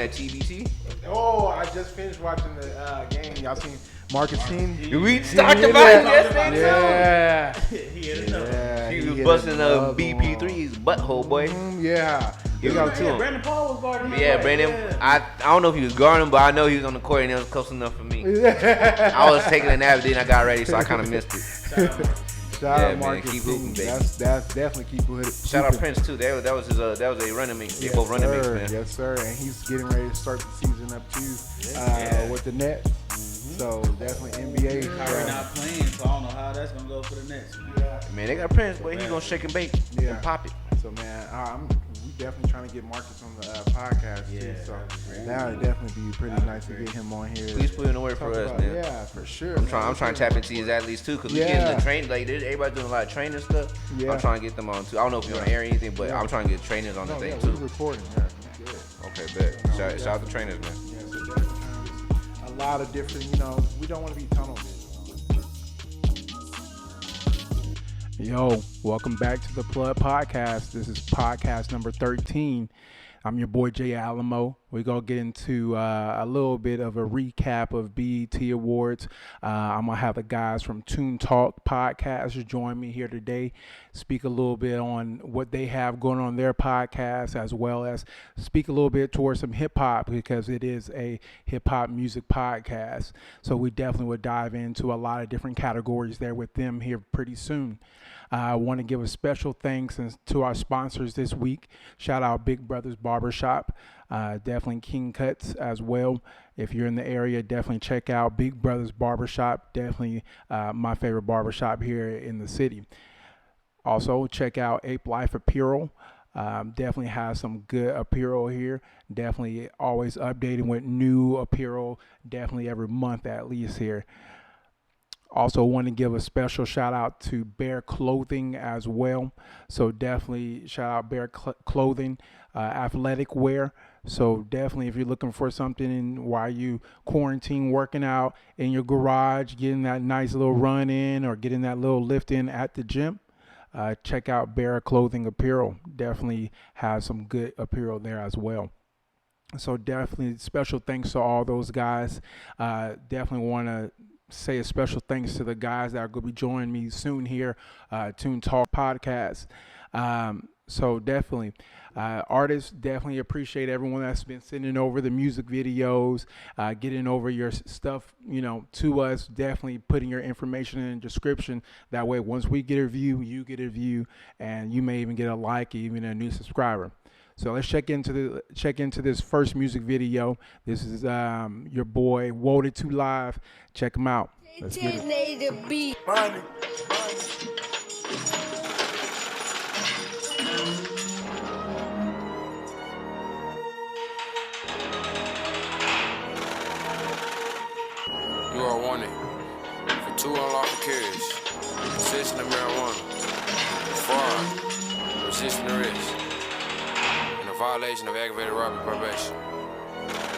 that TBT? Oh, I just finished watching the game. Y'all seen Marcus Team? We talked about it yesterday. Yeah. He was busting BP3's butthole, boy. Yeah. Brandon Paul was guarding him. Yeah, Brandon. I don't know if he was guarding him, but I know he was on the court and it was close enough for me. I was taking a nap, then I got ready, so I kind of missed it. Shout out Marcus. Keep hooping, baby. That's definitely keep hooping. Shout out Prince too. That was a running mate. They both running mates, man. Yes, sir. And he's getting ready to start the season up too with the Nets. So definitely NBA. Kyrie not playing, so I don't know how that's gonna go for the Nets. Man, they got Prince, boy. He gonna shake and bake and pop it. So man, we definitely trying to get Marcus on the podcast too. So that would definitely be pretty nice to get him on here. Please put in the word for us, man. Yeah, for sure. I'm trying to tap into his athletes too, cause we getting the train like everybody doing a lot of training stuff. Yeah. I'm trying to get them on too. I don't know if you're on air or anything, but I'm trying to get trainers on the thing too. We're recording. Yeah, good. Okay, bet. Shout out to trainers, man. Yeah, so definitely a lot of different. We don't want to be tunnel vision. Yo, welcome back to the Plug Podcast. This is podcast number 13. I'm your boy Jay Alamo. We're going to get into a little bit of a recap of BET Awards. I'm going to have the guys from Tune Talk Podcast join me here today, speak a little bit on what they have going on their podcast, as well as speak a little bit towards some hip-hop, because it is a hip-hop music podcast. So we definitely would dive into a lot of different categories there with them here pretty soon. I want to give a special thanks to our sponsors this week. Shout out Big Brothers Barbershop, definitely King Cutz as well. If you're in the area, definitely check out Big Brothers Barbershop. Definitely my favorite barbershop here in the city. Also, check out APE Life Apparel. Definitely has some good apparel here. Definitely always updating with new apparel. Definitely every month at least here. Also want to give a special shout out to Bear Clothing as well. So definitely shout out Bear Clothing, athletic wear. So definitely if you're looking for something while you quarantine, working out in your garage, getting that nice little run in or getting that little lift in at the gym, check out Bear Clothing Apparel. Definitely has some good apparel there as well. So definitely special thanks to all those guys. Definitely want to say a special thanks to the guys that are going to be joining me soon here, Tune Talk Podcast. So definitely, artists, definitely appreciate everyone that's been sending over the music videos, getting over your stuff, to us, definitely putting your information in the description. That way, once we get a view, you get a view, and you may even get a like, even a new subscriber. So let's check into this first music video. This is your boy Woted 2 Live. Check him out. Let's get it. Money. You are wanted for 2 unlawful carries, possession of marijuana, fraud, resisting arrest, and a violation of aggravated robbery probation.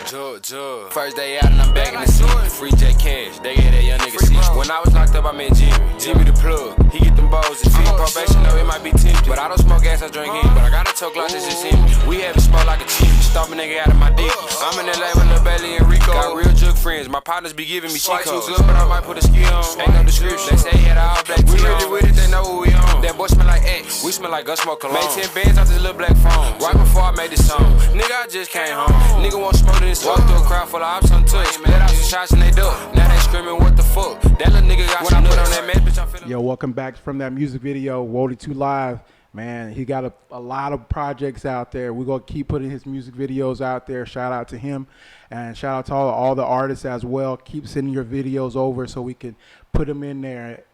Judge. First day out and I'm back in the city. Free J Cash, they gave that young nigga seat. When I was locked up, I met Jimmy the plug. He get them balls and feet. Probation, though, it might be tempting. But I don't smoke gas, I drink in. But I got a toe glass, it's just in me. We having smoke like a chief. Stop a nigga out of my dick. I'm in LA with Lil Bailey and Rico. Got real jug friends. My partners be giving me cheat codes. But I might put a ski on. Ain't no description. They say he had all black. We really with it, they know what we on. That boy smell like X. We smell like Gus Smoke cologne. Made 10 bands off this little black phone. Right before I made this song. Nigga, I just came home. Nigga want smoke in this. Walk through a crowd full of ops on touch. Let out some shots and they duck. Now they screaming, what the fuck? That little nigga got some nut on that man, bitch. I'm feeling. Yo, welcome back from that music video, Woted 2 Live. Man, he got a lot of projects out there. We're going to keep putting his music videos out there. Shout out to him. And shout out to all the artists as well. Keep sending your videos over so we can put them in there.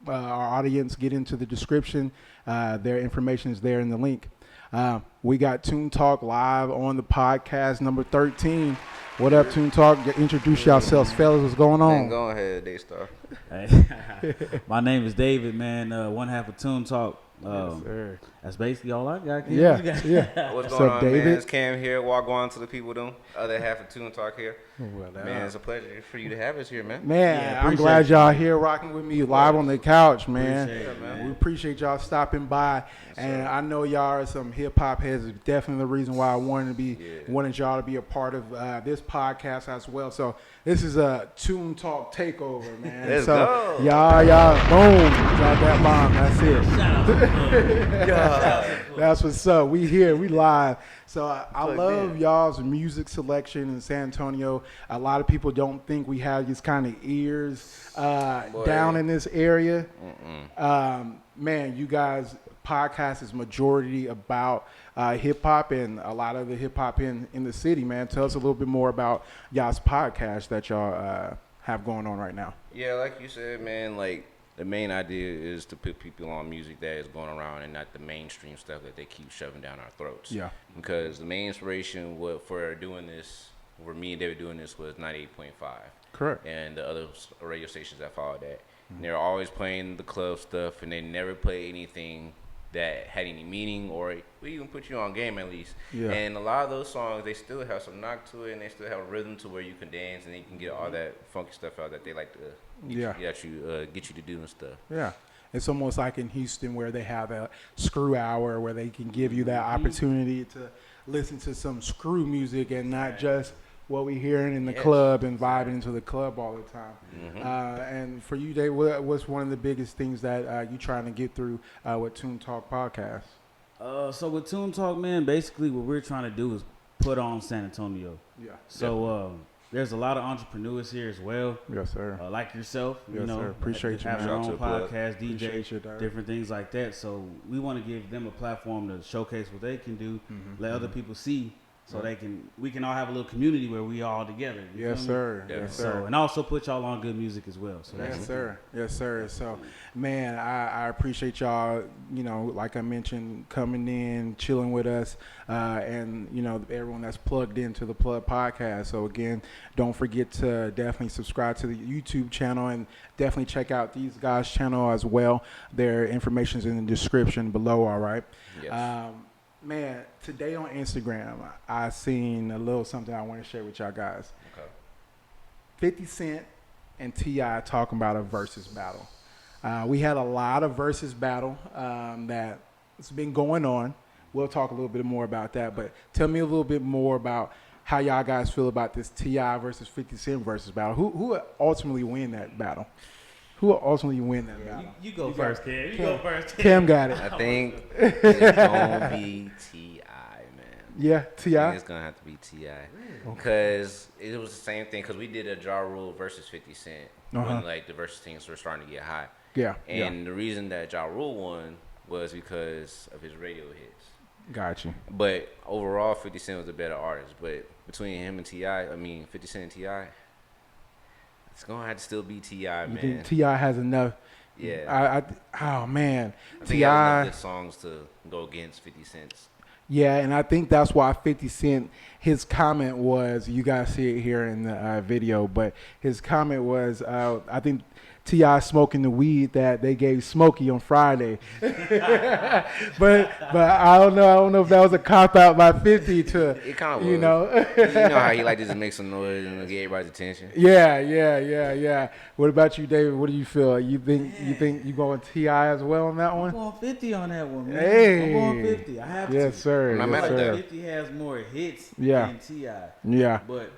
Our audience, get into the description. Their information is there in the link. We got Tune Talk live on the podcast number 13. What up, Tune Talk? Introduce yourselves, fellas. What's going on? Man, go ahead, Daystar. Hey. My name is David, man. One half of Tune Talk. Yes, sir. That's basically all I got. Yeah. What's going on, David? man? It's Cam here. Walk on to the people, them. Other half of Tune Talk here. Well, Man, it's a pleasure for you to have us here, man. Man, Yeah, I'm appreciate glad you. y'all here rocking with me live on the couch, man. Appreciate it, man. We appreciate y'all stopping by, and I know y'all are some hip hop heads. Definitely the reason why I wanted y'all to be a part of this podcast as well. So this is a Tune Talk takeover, man. Let's so go. y'all, boom, drop that bomb. That's it. Shout out to That's what's up. We here. We live. So I Plugged love in. y'all's music selection in San Antonio. A lot of people don't think we have these kind of ears down in this area. Man, you guys, podcast is majority about hip hop and a lot of the hip hop in the city, man. Tell us a little bit more about y'all's podcast that y'all have going on right now. Yeah, like you said, man, like the main idea is to put people on music that is going around and not the mainstream stuff that they keep shoving down our throats. Yeah. Because the main inspiration for doing this, for me and David doing this, was 98.5. Correct. And the other radio stations that followed that. And they're always playing the club stuff, and they never play anything that had any meaning or we even put you on game at least. Yeah. And a lot of those songs, they still have some knock to it, and they still have a rhythm to where you can dance and you can get all that funky stuff out that they like to get you to do and stuff. Yeah. It's almost like in Houston where they have a screw hour where they can give you that opportunity to listen to some screw music and not just what we hearing in the club and vibing to the club all the time. And for you, Dave, what's one of the biggest things that you trying to get through with Tune Talk podcast? So with Tune Talk, man, basically what we're trying to do is put on San Antonio. Yeah. So there's a lot of entrepreneurs here as well. Yes, sir. Like yourself, Yes, you know, sir. Appreciate you, have man. your Shout own out to the plug. podcast, DJ, Appreciate you, dog. different things like that. So we want to give them a platform to showcase what they can do, let other people see, so we can all have a little community where we all together. You Yes, feel me? sir. Yeah. Yes, So sir. and also put y'all on good music as well. So that's Yes, sir. Yes, sir. So, man, I appreciate y'all, you know, like I mentioned, coming in, chilling with us, and, you know, everyone that's plugged into the Plug podcast. So, again, don't forget to definitely subscribe to the YouTube channel and definitely check out these guys' channel as well. Their information is in the description below, all right? Yes. Man, today on Instagram, I seen a little something I want to share with y'all guys. Okay. 50 Cent and T.I. talking about a versus battle. We had a lot of versus battle that's been going on. We'll talk a little bit more about that, but tell me a little bit more about how y'all guys feel about this T.I. versus 50 Cent versus battle. Who will ultimately win that battle? Who will ultimately win that battle? You go first, Cam. You go first. Cam got it. I think it's gonna be T.I., man. Yeah, I think T.I. it's gonna have to be T.I. Because it was the same thing. Because we did a Ja Rule versus 50 Cent when like the versus teams were starting to get hot. Yeah. And the reason that Ja Rule won was because of his radio hits. Got you. But overall, 50 Cent was a better artist. But between him and T.I., 50 Cent and T.I., it's gonna have to still be T.I., You man. think T.I. has enough? Yeah. Oh, man. I think he has T.I. enough good songs to go against 50 Cent's. Yeah, and I think that's why 50 Cent, his comment was, you guys see it here in the video, but his comment was, I think T.I. smoking the weed that they gave Smokey on Friday. but I don't know if that was a cop-out by 50 to, It kind of you was. know. You know how he like to just make some noise and get everybody's attention. Yeah. What about you, David? What do you feel? You think you going T.I. as well on that I'm one? going 50 on that one, man. Hey. I'm going 50. I have to. Yes, sir. I'm not mad Yes, at sir. that. 50 has more hits Yeah. than T.I. Yeah. But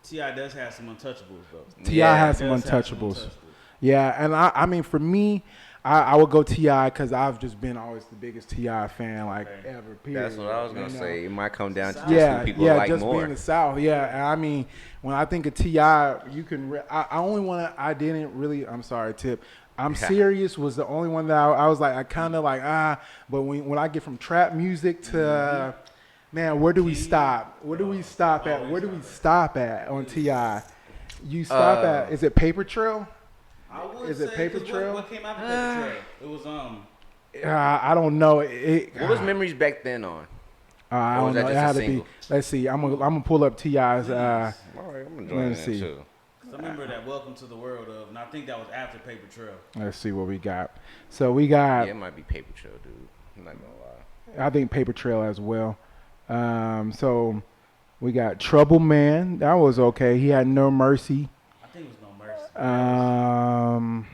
T.I. does have some untouchables, though. T.I. Yeah, has some Does have untouchables. Yeah, and I mean, for me, I would go T.I. because I've just been always the biggest T.I. fan, like, ever, period. That's what I was going to You know? say. It might come down to just Yeah, who people yeah, like just more. being the South. Yeah, and I mean, when I think of T.I., you can. I only want to. I didn't really. I'm sorry, Tip. I'm Serious was the only one that I was like, I kind of like but when I get from trap music to, man, where do we stop? Where do we stop at? Where do we stop at on T.I.? You stop at? Is it Paper Trail? I would Is it say, Paper 'cause Trail? What came after Paper Trail? It was I don't know. What was Memories back then on? I Or don't was know. that It just a had to single? be. Let's see. I'm gonna pull up T.I.'s. All right, I'm Let me enjoying that see. too. I remember that Welcome to the World of, and I think that was after Paper Trail. Let's see what we got. So we got. Yeah, it might be Paper Trail, dude. I'm not going to lie. I think Paper Trail as well. So We got Trouble Man. That was okay. He had No Mercy. I think it was No Mercy.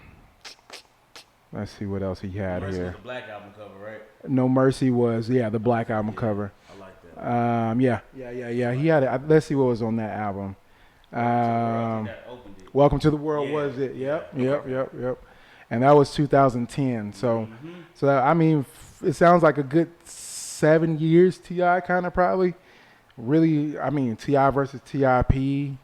Let's see what else he had Mercy here. was the Black album cover, right? No Mercy was, the Black album cover. I like that. Yeah. He had it. Let's see what was on that album. Welcome to the World was it? Yep. And that was 2010. So I mean, it sounds like a good 7 years T.I. kind of probably. Really, I mean, T.I. versus T.I.P.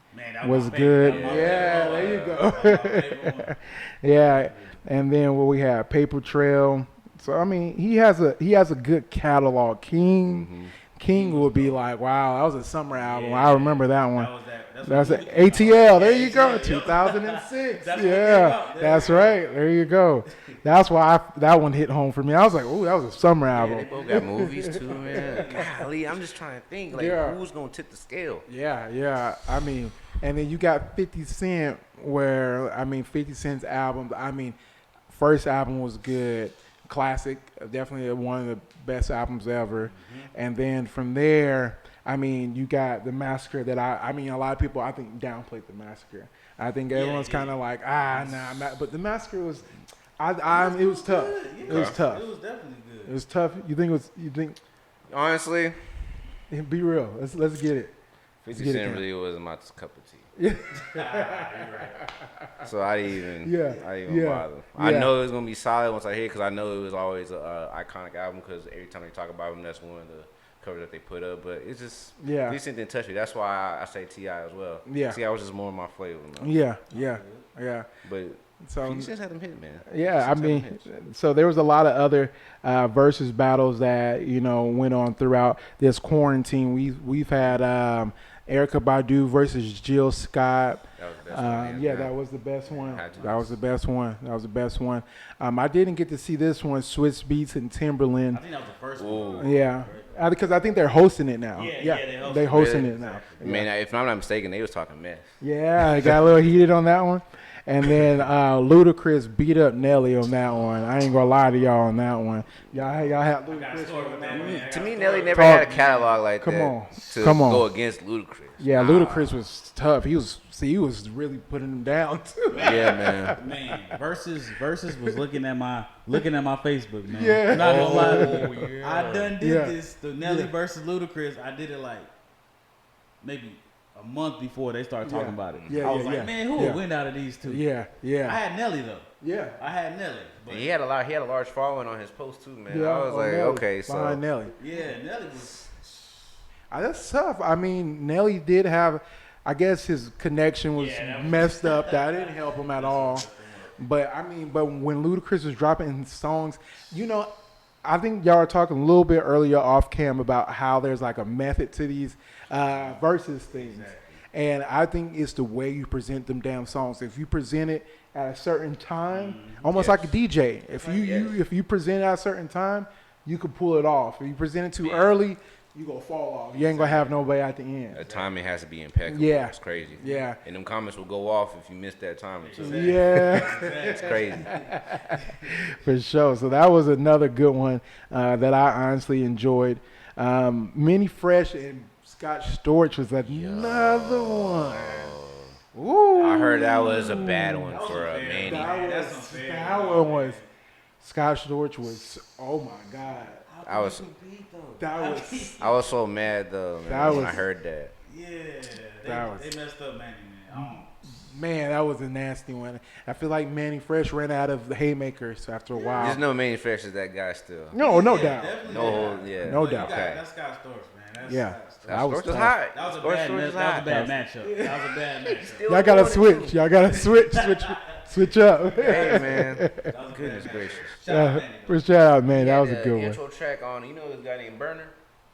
was good. Yeah, there you go. Yeah, and then what we had, Paper Trail. So I mean, he has a good catalog. King would be like, wow, that was a summer album. I remember that one. That's an ATL. There you go, 2006. That's right. There you go. That's why that one hit home for me. I was like, oh, that was a summer album. They both got movies too, man. Golly, I'm just trying to think, who's gonna tip the scale? Yeah. I mean, and then you got 50 Cent, where 50 Cent's album. I mean, first album was good. Classic, definitely one of the best albums ever. And then from there, I mean, you got the Massacre that a lot of people I think downplayed the Massacre. I think everyone's kind of like, but the Massacre was, it was tough. It was tough. It was definitely good. It was tough. You think? Honestly, be real. Let's get it. 50 Cent really wasn't my cup of tea. So I didn't even bother. I know it was gonna be solid once I hear it, because I know it was always an iconic album, because every time they talk about him, that's one of the covers that they put up. But it's just 50 Cent didn't touch me. That's why I say T.I. as well. T.I. was just more of my flavor, man. Yeah. But so 50 Cent had them hit, man. Yeah, I mean, so there was a lot of other Verzuz battles that went on throughout this quarantine. We've had Erykah Badu versus Jill Scott. That was the best one. That was the best one. I didn't get to see this one, Swiss Beats and Timberland. I think that was the first one. Yeah. Because I think they're hosting it now. They're hosting it now. Man, if I'm not mistaken, they was talking mess. Yeah, it got a little heated on that one. And then Ludacris beat up Nelly on that one. I ain't gonna lie to y'all on that one. Y'all had Ludacris. To me, Nelly never had a catalog like that. Come on. Go against Ludacris. Yeah, Ludacris was tough. He was really putting him down too. Yeah, man. Man, Verzuz was looking at my Facebook, man. Yeah. Not gonna lie. I done did this. The Nelly versus Ludacris. I did it like maybe a month before they started talking about it. I was like, man, who would win out of these two? Yeah. I had Nelly though. Yeah. I had Nelly. But he had a large following on his post too, man. Yeah, I was like, Nelly. okay, so behind Nelly. Yeah, Nelly was. That's tough. I mean, Nelly did have, I guess his connection was messed up. That didn't help him at all. But when Ludacris was dropping songs, I think y'all were talking a little bit earlier off cam about how there's like a method to these versus things. And I think it's the way you present them damn songs. If you present it at a certain time, almost like a DJ. If you present it at a certain time, you can pull it off. If you present it too early, you gonna fall off. You ain't gonna have nobody at the end. The timing has to be impeccable. Yeah. It's crazy. Yeah. And them comments will go off if you miss that timing too. Yeah. It's crazy. For sure. So that was another good one that I honestly enjoyed. Minnie Fresh and Scott Storch was another one. Ooh. I heard that was a bad one for Manny. That one was. Scott Storch was, oh my God. I was so mad though, man, when I heard that. Yeah, they messed up Manny, man. Man, that was a nasty one. I feel like Manny Fresh ran out of the haymakers after a while. There's no Manny Fresh is that guy still. No doubt. No doubt. That's Scott Storch, man. That was hot. That was a bad matchup. Y'all gotta switch. Switch up. Hey, man. Goodness gracious. Shout out, man. That was a good one. Intro track on, this guy named Burner?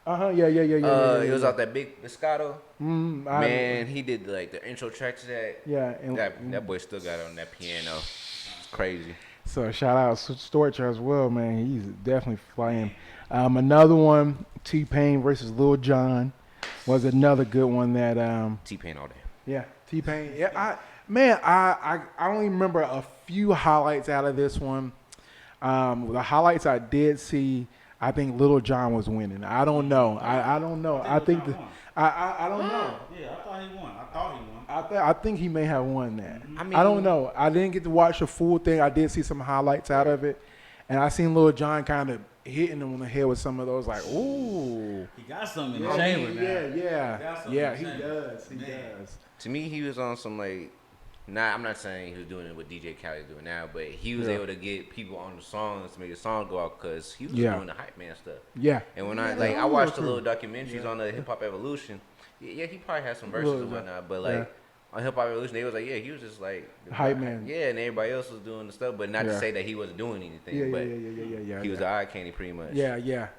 Yeah. It was off that big Moscato. Man, he did like the intro track to that. Yeah. And that boy still got it on that piano. It's crazy. So shout out Storch as well, man. He's definitely flying. Another one, T-Pain versus Lil Jon, was another good one that T-Pain all day. Yeah, T-Pain. Yeah, I only remember a few highlights out of this one. The highlights I did see, I think Lil Jon was winning. I don't know. I don't know. I I don't know. Yeah, I thought he won. I think he may have won that. Mm-hmm. I don't know. I didn't get to watch the full thing. I did see some highlights out of it, and I seen Lil Jon kind of hitting him on the head with some of those, like, ooh. He got something in the chamber, man. Yeah, he does. He does. To me, he was on some, like, I'm not saying he was doing it what DJ Khaled's doing now, but he was able to get people on the songs to make the song go out because he was doing the hype man stuff. Yeah. And when I watched the little documentaries on the Hip Hop Evolution, he probably had some verses and whatnot, but like on Hip Hop Evolution, they was like, he was just like hype man. Yeah, and everybody else was doing the stuff, but not to say that he wasn't doing anything. But he was the eye candy pretty much. Yeah,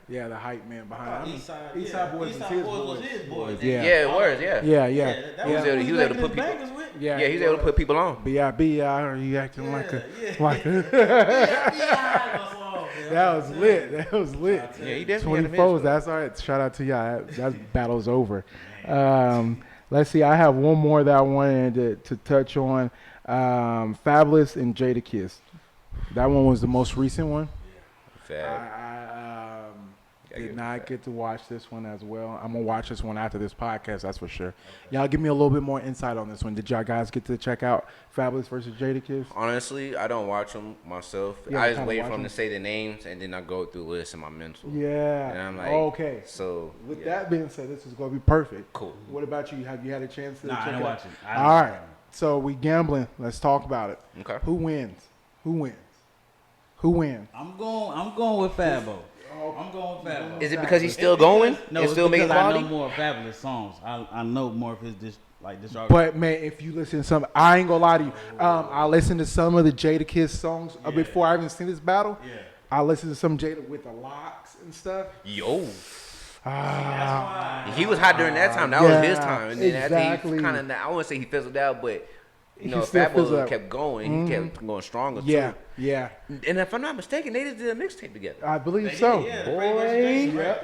the hype man behind him. Eastside Boys was his boys. Yeah, it was. Yeah. He was able to put people. Yeah, he was able to put people on. B.I.B. out here, you acting like a. That was lit. Yeah, he definitely 24s. That's all right. Shout out to y'all. That battle's over. Let's see. I have one more that I wanted to touch on. Fabulous and Jadakiss. That one was the most recent one. I did not get to watch this one as well. I'm going to watch this one after this podcast, that's for sure. Y'all give me a little bit more insight on this one. Did y'all guys get to check out Fabulous versus Jadakiss? Honestly, I don't watch them myself. I just wait for them to say the names, and then I go through the list in my mental. Yeah. And I'm like, okay. So, with that being said, this is going to be perfect. Cool. What about you? Have you had a chance to check it out? I didn't watch it. All right. So, we gambling. Let's talk about it. Okay. Who wins? I'm going with Fabo. I'm going with Fabo. Is it because he's still going? No, it's still making because quality? I know more Fabulous songs. I know more of his discography. But man, if you listen to some, I ain't gonna lie to you. I listened to some of the Jadakiss songs before I even seen this battle. Yeah. I listened to some Jada with the locks and stuff. Yo. He was hot during that time. That was his time. And then after he kind of, I wouldn't say he fizzled out, but Fabo kept going. He kept going stronger too. Yeah. And if I'm not mistaken, they just did a mixtape together. I believe so. Boy,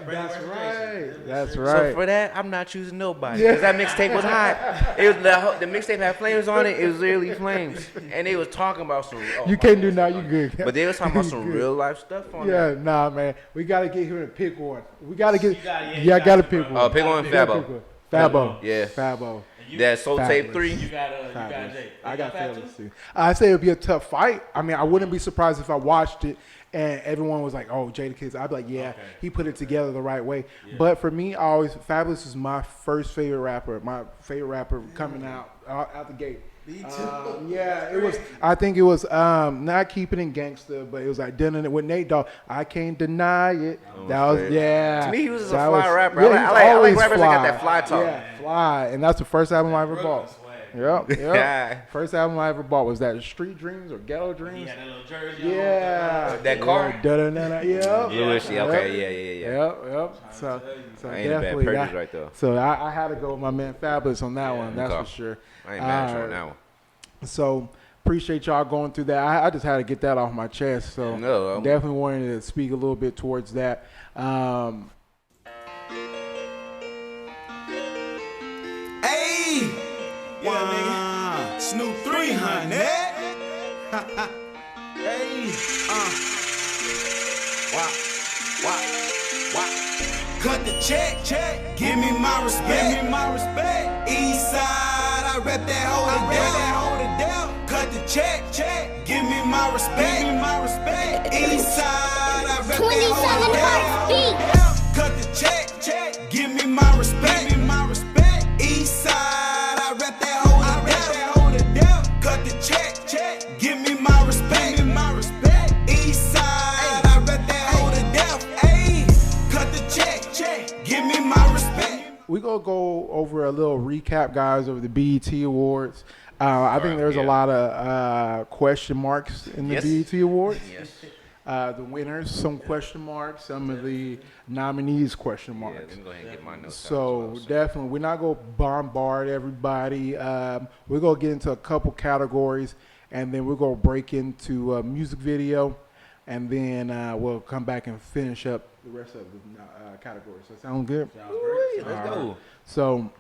that's right. That's right. So for that, I'm not choosing nobody because that mixtape was hot. It was the mixtape had flames on it. It was literally flames, and they was talking about some. You can't do now. You good. But they was talking about some real life stuff on that. Yeah, nah, man. We gotta get him to pick one. We gotta get. I gotta pick one. Pick one, Fabo. Fabo. Yeah. Fabo. That Soul Tape 3. You got Jay. I got Fabulous too. I say it would be a tough fight. I mean, I wouldn't be surprised if I watched it and everyone was like, "Oh, Jadakiss." I'd be like, he put it together the right way. Yeah. But for me, Fabulous is my first favorite rapper. My favorite rapper coming out the gate. Me too. It was. I think it was not Keeping It Gangsta, but it was like doing it with Nate Dogg. I can't deny it. That was To me, he was a fly rapper. I like rappers that got that fly talk. Yeah, fly, and that's the first album I ever bought. Yep. First album I ever bought was that Street Dreams or Ghetto Dreams. He had that little jersey. Yeah. That car. Yep. Lewis. Okay. Yeah. Yep. So I ain't a bad purchase right there. So I had to go with my man Fabulous on that one. That's for sure. I ain't mad at you on that one. So appreciate y'all going through that. I just had to get that off my chest. So definitely wanted to speak a little bit towards that. Snoop 300. Hey, Cut the check, give me my respect, East side, I rep that hold it down, Cut the check, give me my respect, East side, I rep that hold it down, Cut the check, give me my respect, East side, I rep that hold it down, Cut the check, give me my respect, East side, I rep that hold it down, cut the check, give me my respect. We're going to go over a little recap, guys, of the BET Awards. I think there's a lot of question marks in the BET Awards. Yes. The winners, some question marks. Some of the nominees, question marks. Let me go ahead and get my notes so definitely, we're not going to bombard everybody. We're going to get into a couple categories, and then we're going to break into a music video, and then we'll come back and finish up the rest of the categories. Does that sound good? Sounds great. Let's go. So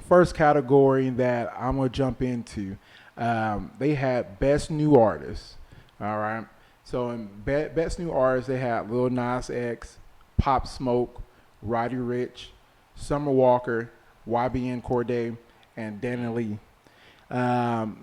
first category that I'm going to jump into, they had Best New Artist. All right. So in Best New Artist, they had Lil Nas X, Pop Smoke, Roddy Ricch, Summer Walker, YBN Corday, and Danny Lee.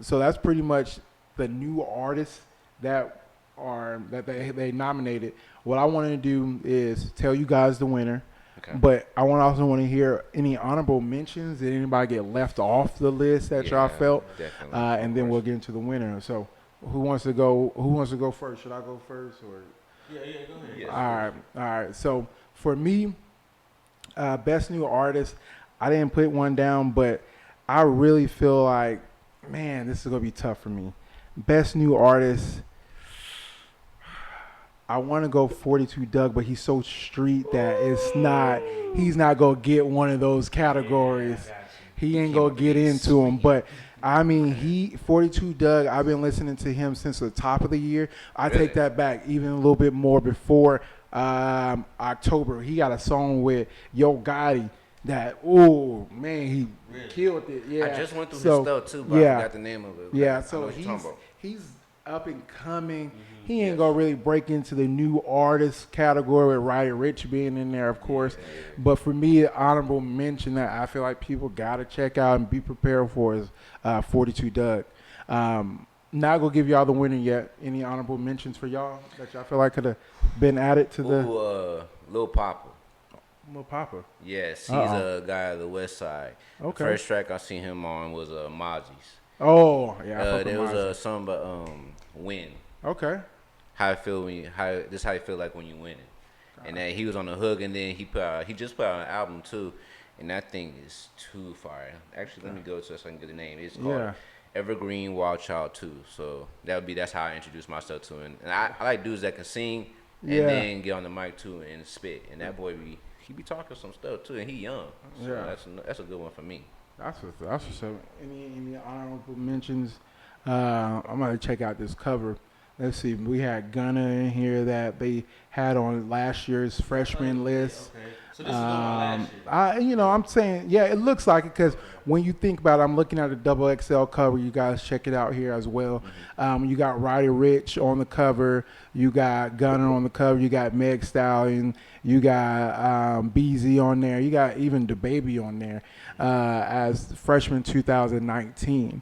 So that's pretty much the new artists that they nominated. What I want to do is tell you guys the winner. Okay. But I also want to hear any honorable mentions. Did anybody get left off the list that y'all felt? Definitely. And then we'll get into the winner. So who wants to go first? Should I go first or? Yeah, go ahead. Yes, all right. So for me, best new artist, I didn't put one down, but I really feel like, man, this is gonna be tough for me. Best new artist. I want to go 42 Doug, but he's so street that he's not going to get one of those categories. He ain't going to get into them. But, I mean, 42 Doug, I've been listening to him since the top of the year. I take that back even a little bit more before October. He got a song with Yo Gotti that, oh, man, he killed it. Yeah. I just went through his stuff, too, but I forgot the name of it. Yeah, so he's up and coming. He ain't gonna really break into the new artist category with Roddy Ricch being in there, of course. But for me, honorable mention that I feel like people gotta check out and be prepared for is 42 Doug. Not gonna give y'all the winner yet. Any honorable mentions for y'all that y'all feel like could have been added to the Lil Papa. Lil Papa. Yes, he's a guy of the West Side. Okay. The first track I seen him on was Mozzie's. Oh yeah. There was a song about win. Okay. How I feel how you feel like when you winning, and that he was on the hook, and then he just put out an album too, and that thing is too fire. Actually, let me go to it so I can get the name. It's called Evergreen Wild Child 2. So that's how I introduced myself to him. And I like dudes that can sing and then get on the mic too and spit. And that boy he be talking some stuff too, and he young. So that's a good one for me. That's what's up. Any honorable mentions? I'm gonna check out this cover. Let's see. We had Gunna in here that they had on last year's freshman list. Okay. So this is on last year. I'm saying, it looks like it because when you think about it, I'm looking at a double XL cover. You guys check it out here as well. Mm-hmm. You got Roddy Ricch on the cover. You got Gunna on the cover. You got Meg Stallion. You got BZ on there. You got even DaBaby on there as freshman 2019.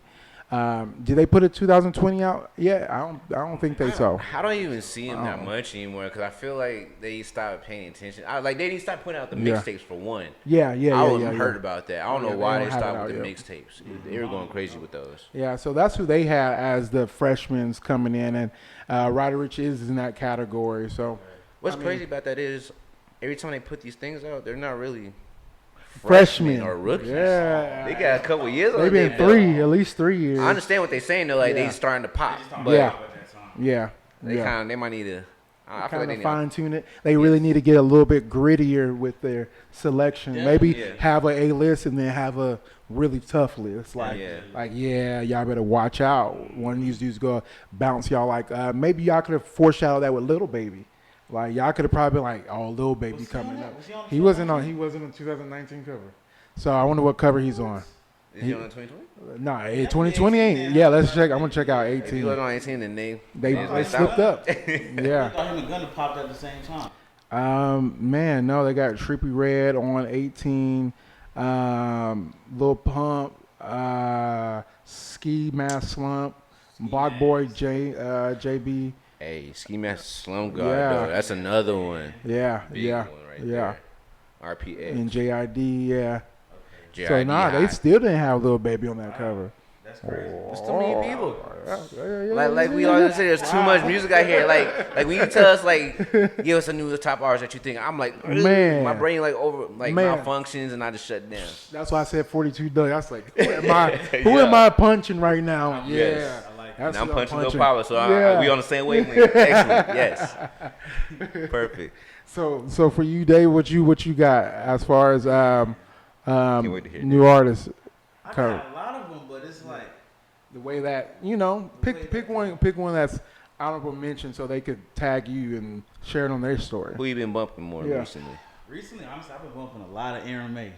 Did they put a 2020 out? Yeah, I don't think they so. I don't even see them that much anymore because I feel like they stopped paying attention. They didn't stop putting out the mixtapes for one. I heard about that. I don't know why they stopped with the mixtapes. They were going crazy with those. Yeah, so that's who they had as the freshmen coming in, and Roddy Ricch is in that category. So what's crazy about that is every time they put these things out, they're not really freshmen or rookies. Yeah, they got a couple years. They've been at least 3 years. I understand what they're saying though. Like they starting to pop. But they might need to. I feel like they fine tune it. They really need to get a little bit grittier with their selection. Maybe have a list and then have a really tough list. Y'all better watch out. One of these dudes go bounce y'all like. Maybe y'all could have foreshadowed that with Little Baby. Like y'all could have probably been like, "Oh, Lil Baby coming up." He wasn't on 2019 cover. So I wonder what cover he's on. Is he on 2020? Nah, 2020 ain't. Yeah, let's check. I'm gonna check out 18. If he was on 18, then they slipped up. Yeah. I thought him and Gunna popped at the same time. Man, no, they got Trippie Redd on 18. Lil Pump, Ski Mask Slump, Block Boy JB. Hey, Ski Mask Slump God, though. That's another one. Yeah, Big one right there. RPA. And JID, JID so they still didn't have Lil Baby on that cover. That's crazy. There's too many people. Like we always say, there's too much music out here. Like when you tell us give us a new top artist that you think, I'm like, man, my brain malfunctions and I just shut down. That's why I said 42 Doug. I was like, who am I punching right now? Yes. And I'm punching Lil Papa, so we on the same wavelength. Excellent. Yes. Perfect. So for you, Dave, what you got as far as new artists? I got a lot of them, but it's like the way that pick one that's honorable mention so they could tag you and share it on their story. Who you been bumping more recently? Recently, honestly, I've been bumping a lot of Aaron May.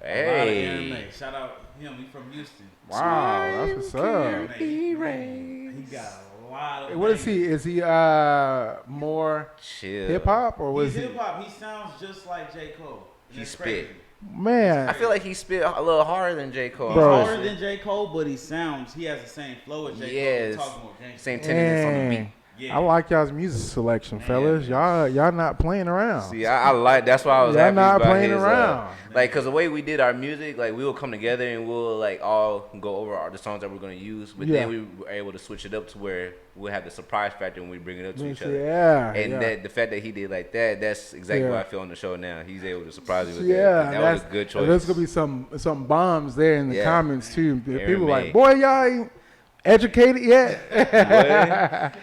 Hey. A lot of Aaron May. Shout out him. He's from Houston. Wow, that's what's up. He got a lot of. What is he? Is he more chill hip hop or was he? Hip hop. He sounds just like J. Cole. He spit. Man, I feel like he spit a little harder than J. Cole. He's harder than J. Cole, but he has the same flow as J. Cole. Yes, Talk more gangster. same tenderness on the beat. Yeah. I like y'all's music selection, fellas. Y'all not playing around. See, I like that's why I was happy not about playing his, around. Like, cause the way we did our music, like we will come together and we'll like all go over the songs that we're gonna use, but then we were able to switch it up to where we'll have the surprise factor when we bring it up to each other. And that the fact that he did like that, that's exactly what I feel on the show now. He's able to surprise me with that. That was a good choice. There's gonna be some bombs there in the comments too. People like, boy, y'all ain't educated yet.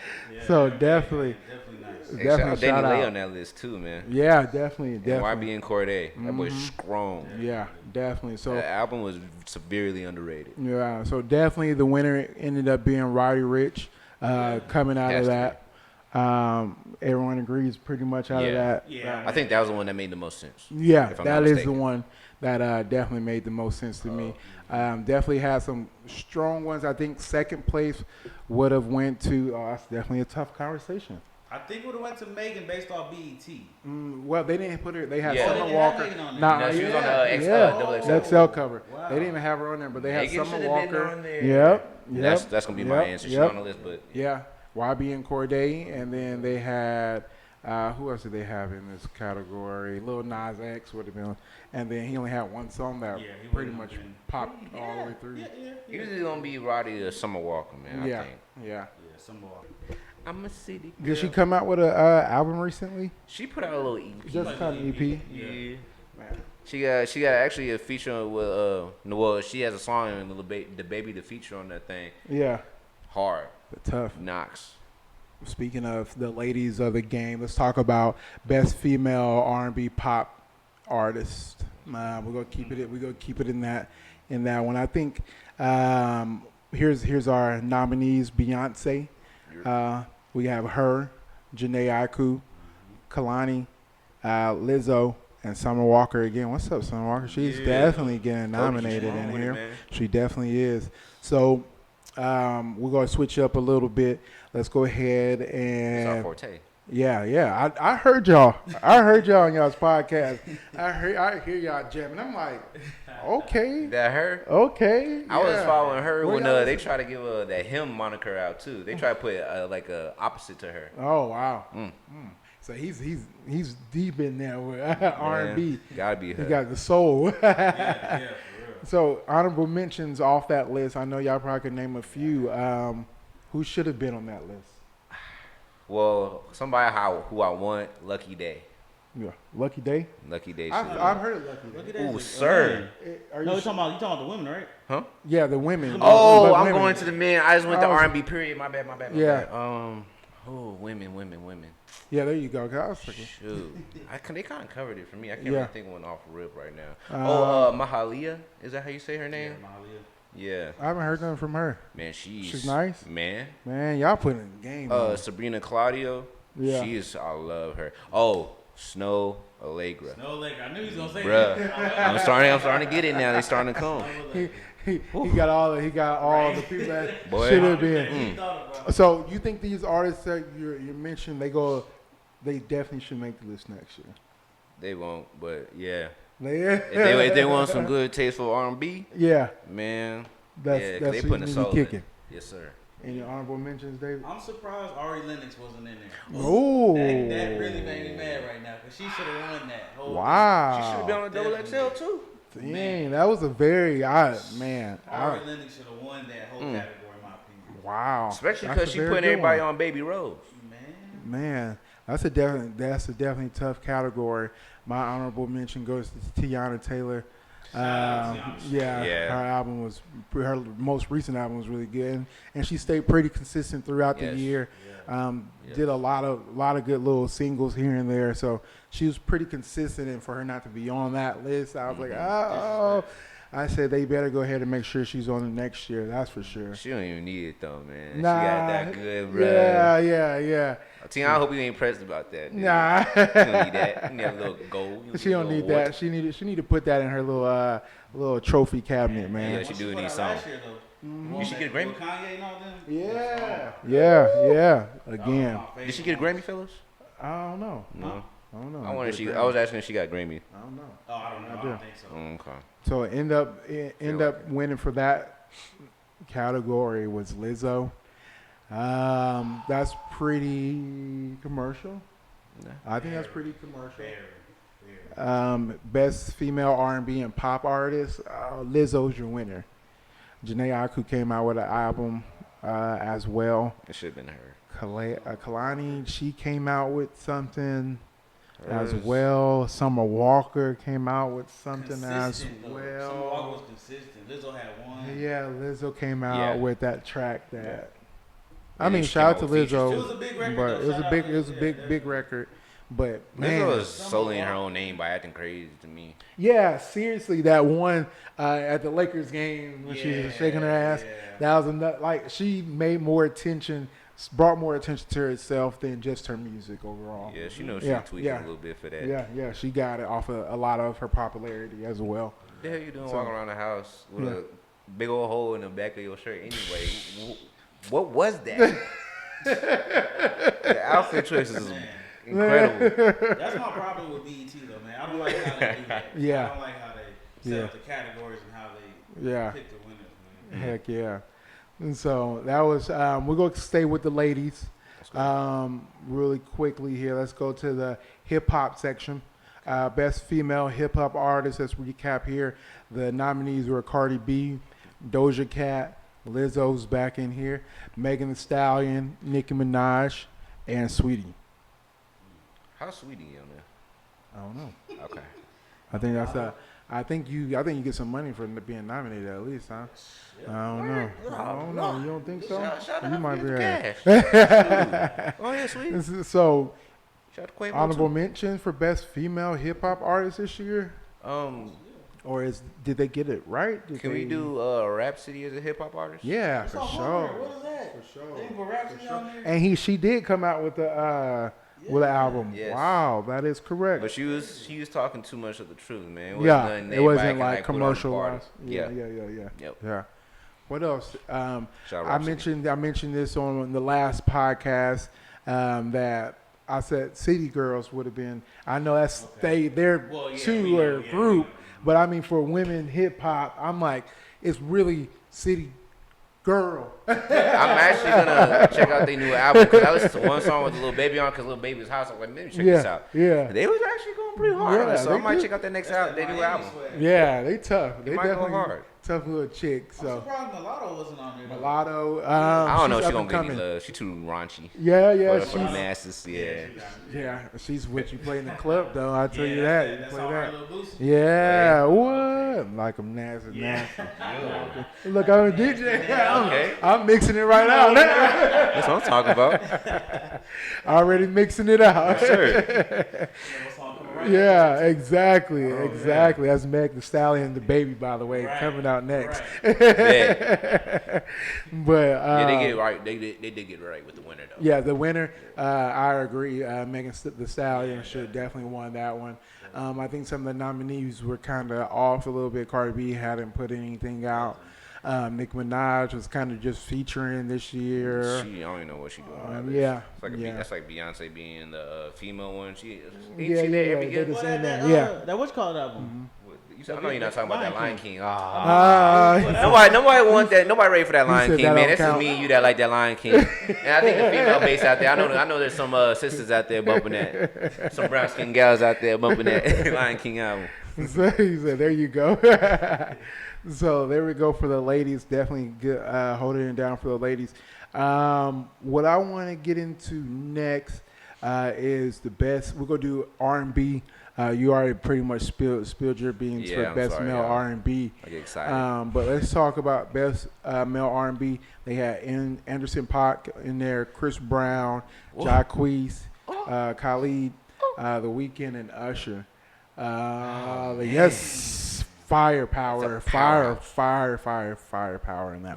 So definitely nice. shout out on that list too, man. Yeah, definitely. And YB and Cordae, that boy's strong. Yeah, definitely. So the album was severely underrated. Yeah, so definitely the winner ended up being Roddy Ricch, coming out of that. Everyone agrees pretty much out of that. Yeah, I think that was the one that made the most sense. Yeah, that is the one that definitely made the most sense to me. Definitely had some strong ones. I think second place would have went to. That's definitely a tough conversation. I think would have went to Megan based off BET. Well, they didn't put her. They had Summer Walker. She was on the double XL cover. Wow. They didn't even have her on there, but they had Summer Walker. Yep. That's gonna be my answer. She's on the list, but YB and Cordae, and then they had. Who else did they have in this category? Lil Nas X would have been, and then he only had one song that pretty much popped all the way through. He was gonna be Roddy or Summer Walker, man. I think. Yeah, Summer Walker. I'm a city girl. Did she come out with an album recently? She put out a little EP. Just kind of EP. Yeah. Man. She got actually a feature with she has a song in the baby the feature on that thing. Yeah. Hard. But tough. Knocks. Speaking of the ladies of the game, let's talk about best female R&B pop artist. We're gonna keep it. We're gonna keep it in that one. I think here's our nominees: Beyonce. We have her, Jhené Aiko, Kalani, Lizzo, and Summer Walker again. What's up, Summer Walker? She's definitely getting nominated in here. She definitely is. So we're gonna switch up a little bit. Let's go ahead and. It's our forte. Yeah. I heard y'all. I heard y'all on y'all's podcast. I hear y'all jamming. I'm like, okay. That her? Okay. I was following her when they try to give that him moniker out too. They try to put like a opposite to her. Oh wow. So he's deep in there with R&B. Gotta be her. He got the soul. Yeah, for real. So honorable mentions off that list. I know y'all probably could name a few. Who should have been on that list? Well, somebody who I want, Lucky Day. Yeah, Lucky Day. Lucky Day. I've heard of Lucky Day. Ooh, sir. You talking about the women, right? Huh? Yeah, the women. Oh, I'm going to the men. I just went to R&B. Period. My bad. Women. Yeah, there you go. I was thinking. Shoot, they kind of covered it for me. I can't really think of one off rip right now. Mahalia. Is that how you say her name? Yeah, Mahalia. Yeah. I haven't heard nothing from her. Man, she's nice. Man, y'all putting in the game. Sabrina Claudio. Yeah. I love her. Oh, Snow Allegra. I knew he was gonna say that. I'm starting to get it now. They starting to come. He got all the people that should have been. So you think these artists that you mentioned, they definitely should make the list next year? They won't, but yeah. If they want some good tasteful R&B, man, that's they putting a soul kicking. Yes, sir. Any honorable mentions, David? I'm surprised Ari Lennox wasn't in there. Oh, that really made me mad right now because she should have won that whole. Wow, she should have been on the double XL too. Dang, that was a very Ari Lennox should have won that whole category, in my opinion. Wow, especially because she putting everybody on Baby Rose. Man, that's a definitely tough category. My honorable mention goes to Tiana Taylor. Her most recent album was really good, and she stayed pretty consistent throughout the year. Did a lot of good little singles here and there, so she was pretty consistent. And for her not to be on that list, I was like, oh. I said they better go ahead and make sure she's on the next year. That's for sure. She don't even need it though, man. Nah, she got that good, bro. Yeah. Tina, I hope you ain't pressed about that. Dude. Nah, she don't need that. You need a little gold. She don't need that. She need to put that in her little trophy cabinet, man. Yeah, she do need something. You should get a Grammy. Kanye and all them. Yeah. Again. Did she get a Grammy, fellas? I don't know. No. I don't know. I was asking if she got Grammy. I don't know. Oh, I don't know. I don't think so. Okay. So end up winning for that category was Lizzo. That's pretty commercial. I think that's pretty commercial. Best female R&B and pop artist, Lizzo's your winner. Janae Aiko came out with an album as well. It should have been her. Kalani, she came out with something as well. Summer Walker came out with something as well. Summer Walker was consistent. Lizzo had one. Yeah, Lizzo came out with that track that. Yeah. I mean, shout out to Lizzo. It was a big record, but it was a big record. But man, Lizzo is solely in her own name by acting crazy to me. Yeah, seriously, that one at the Lakers game when she was shaking her ass, that was like she made more attention, brought more attention to herself than just her music overall. Yeah, she knows she tweaked a little bit for that. Yeah, she got it off of a lot of her popularity as well. What the hell you doing walking around the house with a big old hole in the back of your shirt anyway? What was that? The outfit choices is incredible. That's my problem with BET though, man. I don't like how they do that. Yeah. I don't like how they set up the categories and how they pick the winners, man. Heck yeah. And so that was, we're going to stay with the ladies really quickly here. Let's go to the hip-hop section. Best female hip-hop artist, let's recap here. The nominees were Cardi B, Doja Cat, Lizzo's back in here, Megan Thee Stallion, Nicki Minaj, and Sweetie. How's Sweetie on there? I don't know. Okay. I think that's I think you get some money for being nominated at least, huh? I don't know. You don't think so? You might be right. Oh yeah, Sweetie. So, honorable mention for best female hip hop artist this year. Or did they get it right? Can we do Rhapsody as a hip hop artist? Yeah, for sure. What is that? For sure. They put Rhapsody on there? And she did come out with with an album. Yes. Wow, that is correct. But she was talking too much of the truth, man. It wasn't like commercialized. Yeah. Yeah. What else? I mentioned this on the last podcast that I said City Girls would have been. I know that's they're group, but I mean for women hip hop, I'm like it's really City Girl. I'm actually gonna check out their new album because I listened to one song with the Lil Baby on because Lil Baby's house. I was like, maybe check this out. Yeah, they was actually going pretty hard on it, so I might check out their next album, their new album. Yeah, they tough. They might go hard. Tough little chick. So I'm surprised Mulatto wasn't on there. Mulatto. I don't know if she's gonna get any love. She's too raunchy. Yeah. For the masses, yeah. She's what you play in the club, though. I tell you that. You play that. Yeah, what? Like I'm nasty. Look, I'm a DJ. I'm mixing it right out. That's what I'm talking about. Already mixing it out. Sure. Yeah, exactly. That's Meg Thee Stallion and the Baby, by the way, coming out next. But they get it right. They did get it right with the winner, though. Yeah, the winner. I agree. Megan Thee Stallion should definitely won that one. I think some of the nominees were kind of off a little bit. Cardi B hadn't put anything out. Nicki Minaj was kind of just featuring this year. I don't even know what she's doing. That's like Beyonce being the female one. That what's called album? I know you're not talking about that Lion King. Nobody want that. Nobody ready for that Lion King, man. This is me and you that like that Lion King. And I think the female base out there. I know there's some sisters out there bumping that. Some brown skin gals out there bumping that Lion King album. So he said, "There you go." So there we go for the ladies. Definitely good, holding it down for the ladies. What I want to get into next is the best. We're gonna do R&B. You already pretty much spilled your beans for best male R&B. I get excited. But let's talk about best male R&B. They had Anderson .Paak in there, Chris Brown, Jacquees, Khalid, The Weeknd, and Usher. Yes. Firepower in that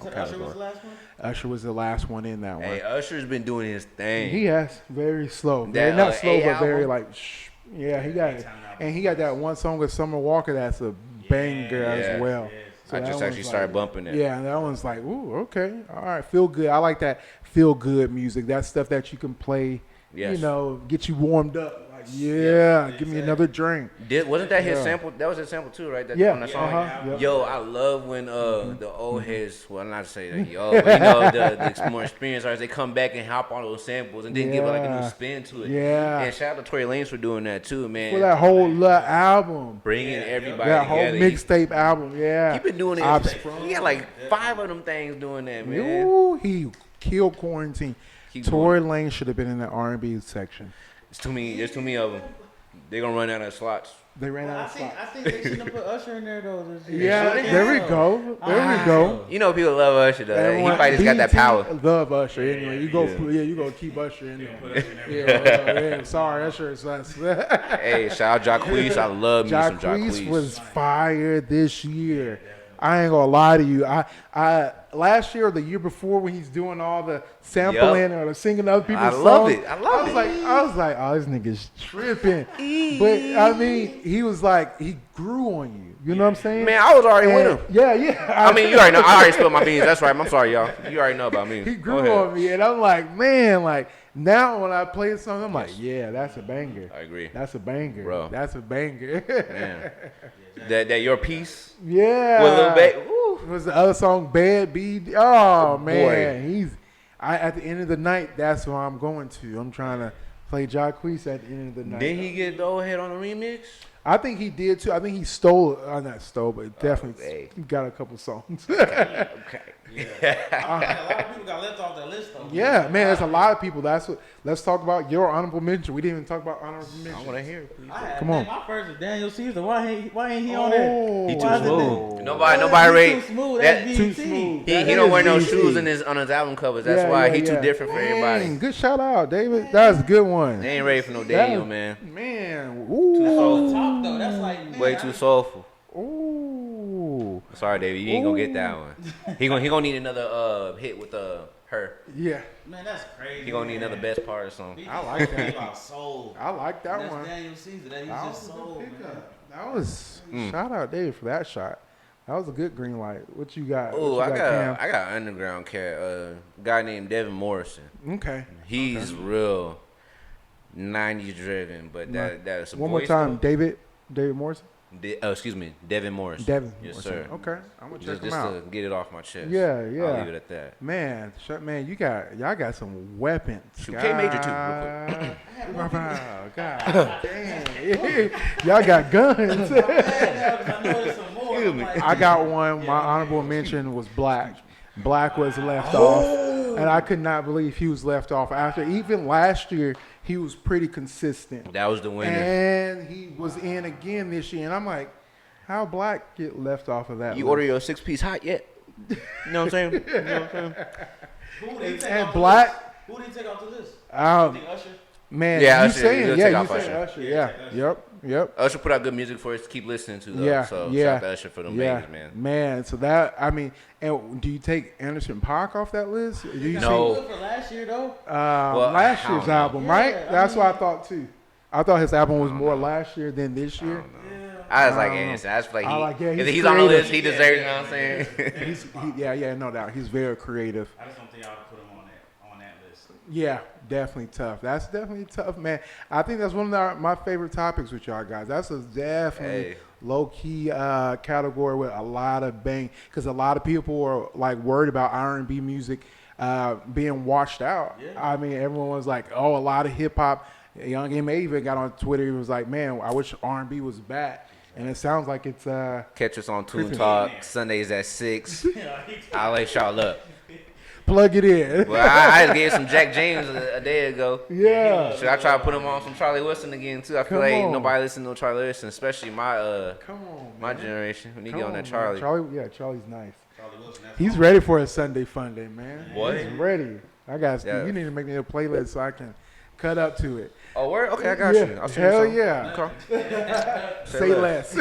category. Usher was the last one? Usher was the last one in that one. Hey, Usher's been doing his thing. He has very slow. That, not slow, but album? very like shh. Yeah, he got it. And he got that one song with Summer Walker that's a banger as well. So I just actually started bumping it. Yeah, that one's like, ooh, okay. All right, feel good. I like that feel good music. That stuff that you can play, get you warmed up. Like, Give me another drink. Wasn't that his sample? That was his sample too, right? That, on the song. Yo, I love when the old heads, well, not to say that the more experienced artists, they come back and hop on those samples and then give it like a new spin to it. Yeah. And shout out to Tory Lanez for doing that too, man. For that whole album. Bringing everybody that together. That whole mixtape album, He been doing it. He got like 5 of them things doing that, man. Ooh, he killed quarantine. Tory Lanez should have been in the R&B section. There's too many of them. They're going to run out of slots. They ran out of slots. I think they should have put Usher in there, though. There we go. There we go. You know people love Usher, though. He probably just got that power. Love Usher. Anyway, you go keep Usher in there. Sorry, Usher is less. Hey, shout out Jacquees. I love me some Jacquees. Jacquees was fire this year. I ain't gonna lie to you. I last year or the year before when he's doing all the sampling or the singing other people's songs. I was like, oh, this nigga's tripping. But I mean, he grew on you. You know what I'm saying? Man, I was already with him. Yeah. I mean, you already know. I already spilled my beans. That's right. I'm sorry, y'all. You already know about me. He grew on me, and I'm like, man, like now when I play a song, I'm like, yeah, that's a banger. I agree. That's a banger, bro. That's a banger. Man. That your piece. Yeah. With Lil Baby. Was the other song Bad B? Oh man, at the end of the night. That's what I'm going to. I'm trying to play Jacquees at the end of the night. Did he get the old head on the remix? I think he did too. I think he stole. Not stole, but definitely got a couple songs. Okay. A lot of people got left off that list, though. Yeah, man, there's a lot of people. That's what. Let's talk about your honorable mention. We didn't even talk about honorable mention. I want to hear it, please. Come on. My first is Daniel Caesar. Why ain't he on there? He too smooth. Nobody rate. Too smooth. That's too smooth. He don't wear no shoes on his album covers. That's why he too different for everybody. Good shout out, David. That's a good one. They ain't ready for no Daniel, man. Man, too soulful. Top though. That's like way too soulful. Ooh. Sorry, David. You ain't gonna get that one. He gonna need another hit with her. Yeah. Man, that's crazy. He gonna need another best part or something. I like that. About soul. I like that that's one. Daniel Caesar. That he's just soul, man. That was shout out David for that shot. That was a good green light. What you got? Oh, I got an underground cat. A guy named Devin Morrison. Okay. He's real 90s driven, but that's a one more time, David Morrison. Excuse me, Devin Morrison. Yes, sir. Okay, I'm gonna check him just out. to get it off my chest. Yeah. I'll leave it at that. Man, y'all got some weapons. Shoot, K Major too, real quick. God damn, y'all got guns. I got one. My honorable mention was Black. Black was left off, and I could not believe he was left off. After even last year, he was pretty consistent. That was the winner. And he was in again this year, and I'm like, how Black get left off of that? You order your 6-piece hot yet? You know what I'm saying? Who did he take and off Black. Who did he take off the list? Usher? Man, yeah, you Usher, saying you saying Usher. Usher. Yeah. Yep. Usher put out good music for us to keep listening to, though. Yeah. So shout out to Usher for them babies, man. Man, so that, I mean, and do you take Anderson .Paak off that list? Do you no. Good for last year, though. Last year's album, right? That's what I thought, too. I thought his album was more last year than this year. I was like Anderson. I was like, he's on the list. He deserves it. You know what I'm saying? No doubt. He's very creative. I just don't think y'all put him on that list. Yeah, definitely tough. That's definitely tough, man. I think that's one of my favorite topics with y'all guys. That's a definitely low-key category with a lot of bang, because a lot of people are like worried about R&B music being washed out. Yeah. I mean, everyone was like, oh, a lot of hip-hop. Young M.A. even got on Twitter. He was like, man, I wish R&B was back. And it sounds like it's catch us on Toon Talk Sundays at 6. I'll let y'all up. Plug it in. Well, I just gave some Jack James a day ago. Yeah. Should I try to put him on some Charlie Wilson again too? I feel like nobody listens to Charlie Wilson, especially my my generation. We need to get on that Charlie. Charlie's nice. He's ready for a Sunday fun day, man. What? He's ready. You need to make me a playlist so I can cut up to it. Oh, word? Okay, I got you. I'll Hell yeah. Okay. Say less.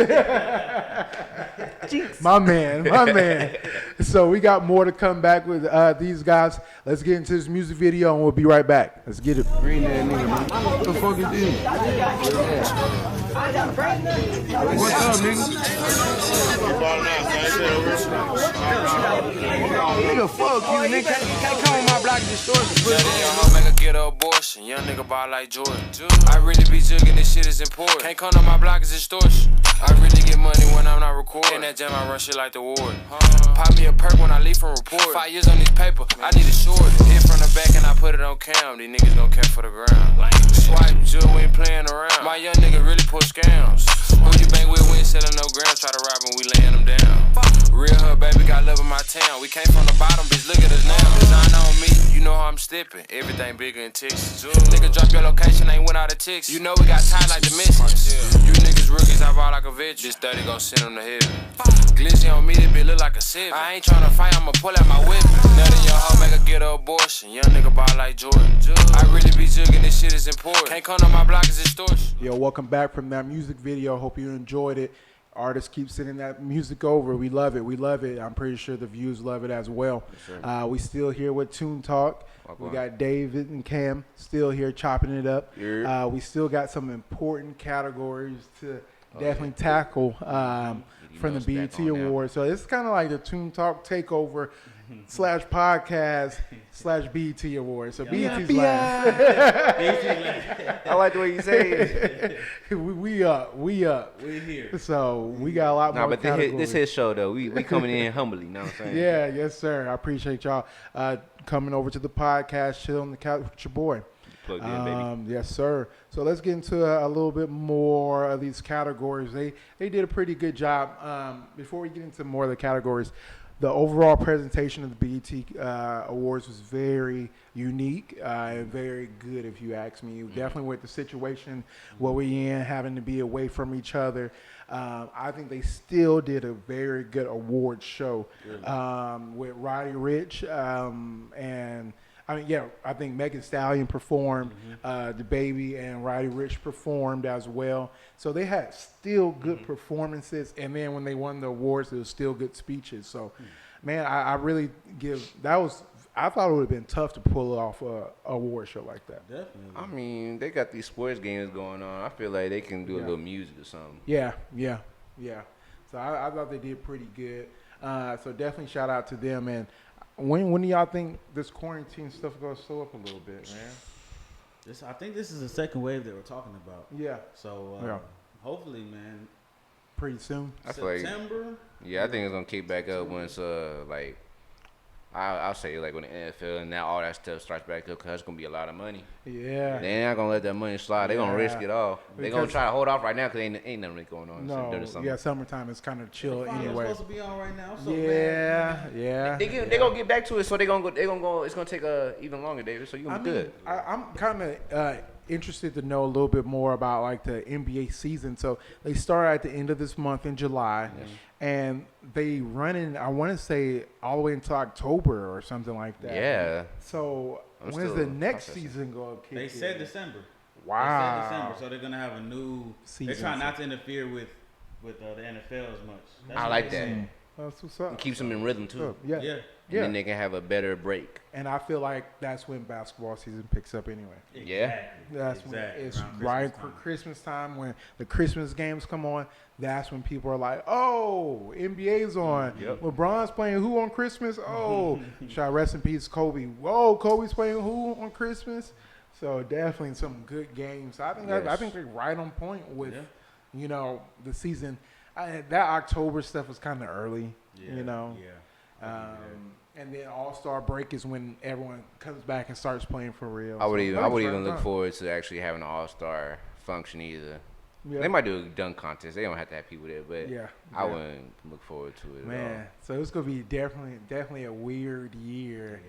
My man. So we got more to come back with these guys. Let's get into this music video and we'll be right back. Let's get it. Green that nigga, man. What the fuck is this? What's up, nigga? Nigga, fuck you, nigga. Can't come on my block and distort the Young nigga make her get an abortion. Young nigga ball like Jordan. I really be jugging, this shit is important. Can't come on my block, it's extortion. I really get money when I'm not recording. In that jam, I run shit like the ward. Pop me a perk when I leave from report. 5 years on this paper, I need a short. Hit from the back and I put it on cam. These niggas don't care for the ground. Swipe, jug, we ain't playing around. My young nigga really pull scams. Who you bang with, we ain't selling no grams. Try to rob him, we laying them down. Real hood, baby, got love in my town. We came from the bottom, bitch, look at us now. Design on me, you know how I'm stepping. Everything bigger in Texas. Nigga, drop your location, ain't went out of Texas. You know we got time like the message. You niggas rookies, I ball like a veteran. This 30 gon' send them to heaven. Glizzy on me, this bitch look like a 7. I ain't tryna fight, I'ma pull out my weapon. Nut in your hoe, make her get an abortion. Young nigga ball like Jordan. I really be jugging, this shit is important. Can't come on my block, it's extortion. Yo, welcome back from that music video. Hope you enjoyed it. Artists keep sending that music over. We love it. We love it. I'm pretty sure the views love it as well. Yes, we still here with Tune Talk. We got David and Cam still here chopping it up. We still got some important categories to definitely tackle from the BET Awards. So it's kind of like the Tune Talk takeover / podcast / BET Awards. So BET's last. I like the way you say it. we up. We here. So we got a lot more. But this his show though. We coming in humbly. You know what I'm saying? Yeah, yes sir. I appreciate y'all coming over to the podcast, chill on the couch with your boy. Plugged in, baby. Yes, sir. So let's get into a little bit more of these categories. They did a pretty good job. Before we get into more of the categories, the overall presentation of the BET Awards was very unique and very good, if you ask me. Definitely with the situation where we in, having to be away from each other. I think they still did a very good award show with Roddy Ricch and I think Megan Stallion performed, the baby and Roddy Ricch performed as well. So they had still good performances, and then when they won the awards, it was still good speeches. So, man, I really I thought it would have been tough to pull off a award show like that. Definitely. I mean, they got these sports games going on. I feel like they can do a little music or something. Yeah. So I thought they did pretty good. So definitely shout out to them. And when do y'all think this quarantine stuff going to slow up a little bit, man? I think this is the second wave that we're talking about. Yeah. So hopefully, man. Pretty soon. September. I think it's gonna kick back up once I'll say like when the NFL and now all that stuff starts back up, because it's gonna be a lot of money. Yeah. They ain't gonna let that money slide. They gonna risk it all. They gonna try to hold off right now because ain't nothing really going on. No. Summertime is kind of chill anyway. Supposed to be on right now. So yeah. They gonna get back to it, so they gonna go. It's gonna take even longer, David. So you gonna be good. I'm kind of interested to know a little bit more about like the NBA season. So they start at the end of this month in July, and they run in, I want to say, all the way into October or something like that. Yeah. So when's the next season going to kick in? They said December. Wow. They said December, so they're gonna have a new season. They're trying not to interfere with the NFL as much. I like that. That's what's up. It keeps them in rhythm too. Yeah. And then they can have a better break. And I feel like that's when basketball season picks up anyway. Exactly. Yeah. That's when it's right for Christmas time, when the Christmas games come on. That's when people are like, oh, NBA's on. Yep. LeBron's playing who on Christmas? Oh, should I rest in peace, Kobe? Whoa, Kobe's playing who on Christmas? So definitely some good games. I think they're right on point with, the season. That October stuff was kind of early, and then All-Star break is when everyone comes back and starts playing for real. I would even look forward to actually having an All-Star function either. Yeah. They might do a dunk contest. They don't have to have people there, but I wouldn't look forward to it at all. So it's gonna be definitely a weird year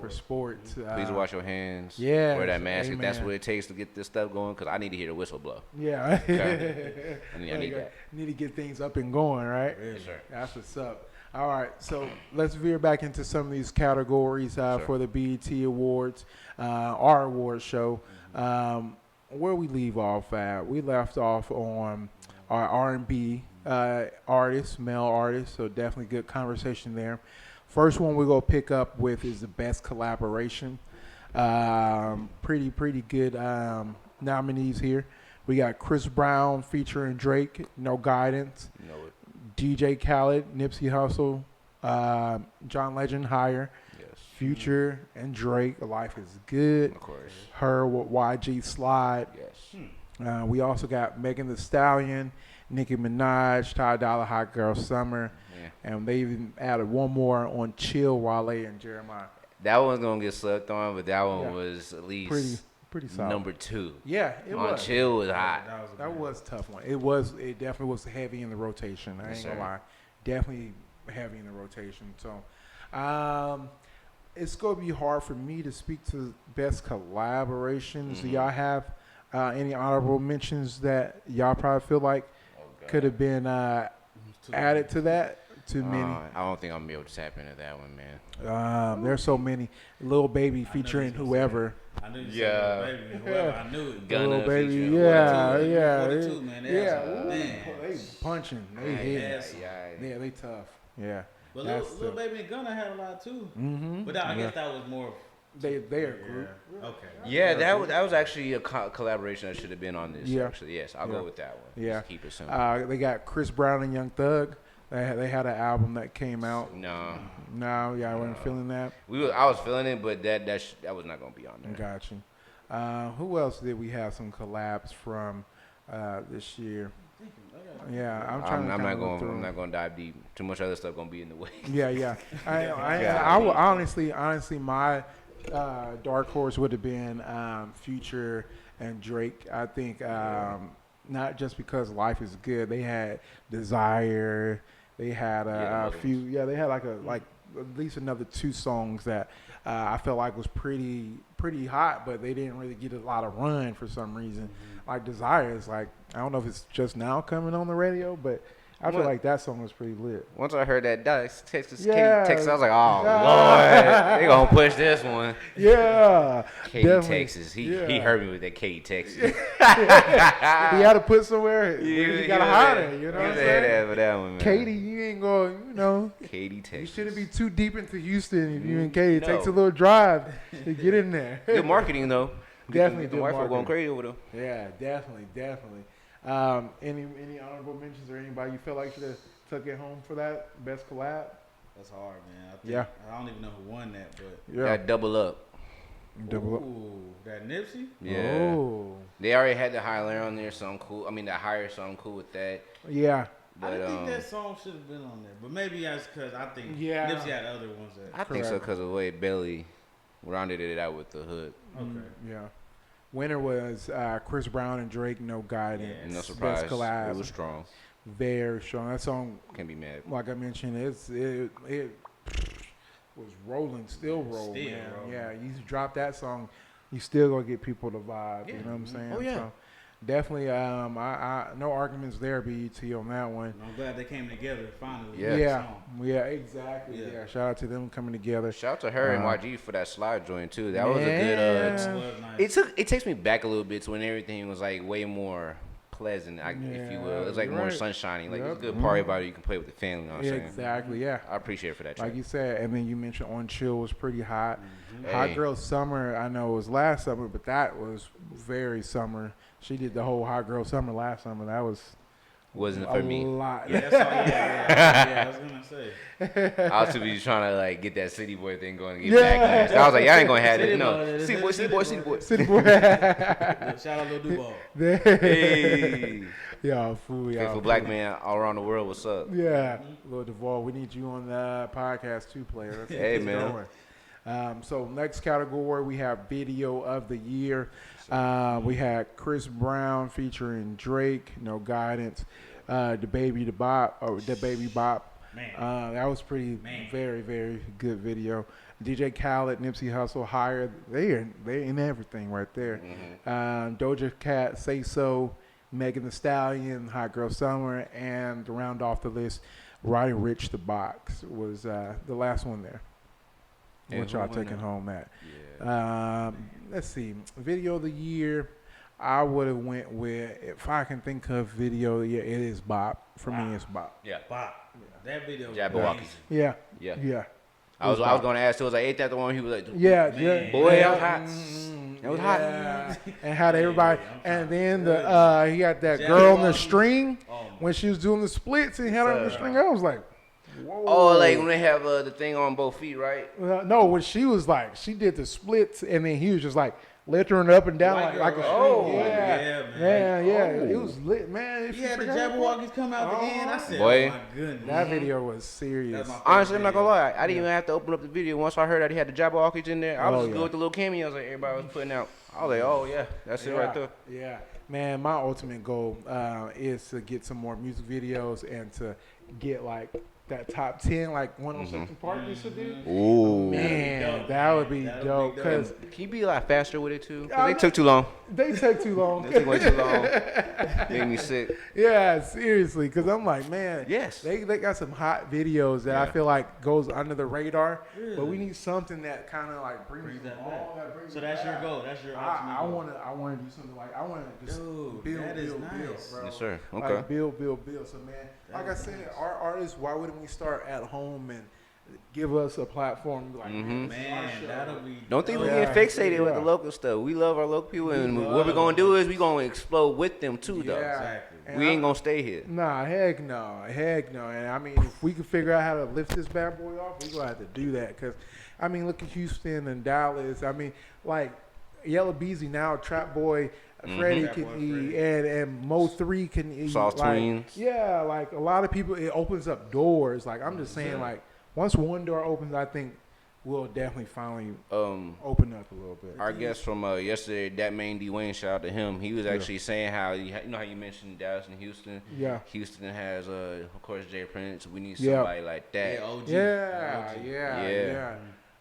for sports. Please wash your hands. Yeah, wear that mask if that's what it takes to get this stuff going. Because I need to hear the whistle blow. Yeah, okay. I need that. Need to get things up and going, right? Yes, sir. That's what's up. All right, so let's veer back into some of these categories for the BET Awards, our awards show. Where we leave off at, we left off on our R&B artists, male artists, so definitely good conversation there. First one we're going to pick up with is the best collaboration. Pretty good nominees here. We got Chris Brown featuring Drake, No Guidance. DJ Khaled, Nipsey Hussle, John Legend, Higher. Future and Drake, Life is Good. Of course. Her with YG Slide. Yes. We also got Megan Thee Stallion, Nicki Minaj, Ty Dolla, Hot Girl Summer. Yeah. And they even added one more on Chill, Wale and Jeremiah. That one's going to get slept on, but that one was at least pretty solid. Number 2. Yeah, it was. On Chill was hot. That was a tough one. It definitely was heavy in the rotation. I ain't going to lie. Definitely heavy in the rotation. So, it's going to be hard for me to speak to best collaborations. Do y'all have any honorable mentions that y'all probably feel like could have been added to that? Too many. I don't think I'm going to be able to tap into that one, man. There's so many. Lil Baby featuring whoever. I knew you said Lil Baby and whoever. I knew it. Lil Baby, yeah. 42, man. They punching. They hitting. Yeah, they tough. Yeah. But Lil Baby and Gunna had a lot too. Mm-hmm. But I guess that was more. They are group. Yeah. Okay. Yeah, that was actually a collaboration that should have been on this. Yeah. Actually, yes, I'll go with that one. Yeah. Just keep it simple. They got Chris Brown and Young Thug. They had an album that came out. No, I wasn't feeling that. I was feeling it, but that was not gonna be on there. Got you. Who else did we have some collabs from this year? Yeah, I'm not going to dive deep. Too much other stuff going to be in the way. Yeah. I honestly, my dark horse would have been Future and Drake. I think not just because Life is Good. They had Desire. They had a few. Yeah, they had like at least another 2 songs that I felt like was pretty hot, but they didn't really get a lot of run for some reason. Like Desire is like, I don't know if it's just now coming on the radio, but I feel like that song was pretty lit. Once I heard that Texas, I was like, oh, Lord, they going to push this one. Yeah. Katy, Texas. He heard me with that Katy, Texas. He had to put somewhere. He got to hide it, you know what I'm saying? For that one, man. Katy, you ain't going, Katy, Texas. You shouldn't be too deep into Houston if you in Katy. It takes a little drive to get in there. Good marketing, though. Definitely the white folk going crazy over there. Yeah, definitely. Any honorable mentions or anybody you feel like should have took it home for that best collab? That's hard, man. I don't even know who won that, but got Double Up. That Nipsey? Yeah. Ooh. They already had the Higher on there, so I'm cool. The Higher, so I'm cool with that. Yeah. But, I didn't think that song should have been on there, but maybe that's because I think Nipsey had other ones. I think so because of the way Belly rounded it out with the hood. Okay. Yeah. Winner was Chris Brown and Drake, No Guidance. Yeah, no surprise. Best collab. It was strong. Very strong. That song, can't be mad. Like I mentioned, it was rolling, still rolling. Yeah, you drop that song, you still gonna get people to vibe. You know what I'm saying? Oh yeah. So definitely, I no arguments there, BET on that one. I'm glad they came together finally. Yeah, exactly. Yeah, shout out to them coming together. Shout out to her and YG for that slide joint too. That was a good. Nice. It takes me back a little bit to when everything was like way more pleasant, if you will. It was like more sunshiny. Like it was a good party about it. You can play with the family. You know what I'm saying? Exactly. Yeah. I appreciate it for that. Track. Like you said, and then you mentioned On Chill was pretty hot. Hot Girl Summer, I know it was last summer, but that was very summer. She did the whole Hot Girl Summer last summer. That wasn't for me. A lot. Yeah, that's all, yeah, I was gonna say. I was too busy trying to like get that City Boy thing going and get backlash. I was like, y'all ain't gonna have it. No, City Boy. Shout out Lil Duval. Hey. Yo, fool. Faithful black man all around the world. What's up? Yeah, Lil Duval. We need you on the podcast too, player. Hey, man. So next category, we have Video of the Year. We had Chris Brown featuring Drake, No Guidance, The Baby Bop. That was very, very good video. DJ Khaled, Nipsey Hussle, Higher. They in everything right there. Doja Cat, Say So, Megan Thee Stallion, Hot Girl Summer, and to round off the list, Roddy Ricch, The Box was the last one there. What y'all taking home at? Yeah. Let's see. Video of the year, I would have went with, if I can think of video of the year, it is Bop. For me, it's Bop. Yeah, Bop. Yeah. That video was amazing. Yeah. I was going to ask, so it was like, ain't that the one he was like, yeah. Boy, I'm hot. It was hot. And had everybody. And then he had that girl on the string when she was doing the splits. And he had her on the string. I was like, whoa. Oh, like when they have the thing on both feet, right? No, when she was like, she did the splits, and then he was just like lifting her up and down like a string. Yeah. It was lit, man. He had the Jabberwockies come out the end. I said, boy, oh my goodness. That video was serious. Honestly, I'm not gonna lie. I didn't even have to open up the video. Once I heard that he had the Jabberwockies in there, I was good with the little cameos that everybody was putting out. I was like, oh yeah, that's it right there. Yeah, man. My ultimate goal is to get some more music videos and to get like that top 10, like 102nd Park used to do. Ooh, man, that would be dope. Cause can you be a lot faster with it too? Cause they took too long. They take too long. They took way too long. Made me sick. Yeah, seriously. Cause I'm like, man, yes, they got some hot videos that I feel like goes under the radar. Really? But we need something that kind of like brings that back. So that's your goal. That's your ultimate goal. I want to do something like I want to just build, bro. Yes, sir. Okay. Like build. So man, like I said, our artists, why wouldn't we start at home and give us a platform like man, that'll be don't think we get fixated with the local stuff. We love our local people, and what we're gonna do is we're gonna explode with them too, though. Exactly. We ain't gonna stay here. Nah, heck no. And I mean, if we can figure out how to lift this bad boy off, we're gonna have to do that. Cause I mean, look at Houston and Dallas. I mean, like Yellow Beezy now, Trap Boy. Freddie can eat, and Mo 3 can eat. Sauce Twins. Yeah, like a lot of people, it opens up doors. Like I'm just saying, like once one door opens, I think we'll definitely finally open up a little bit. Our guest from yesterday, that main Dwayne, shout out to him. He was actually saying how you know how you mentioned Dallas and Houston. Yeah. Houston has of course Jay Prince. We need somebody like that. Yeah.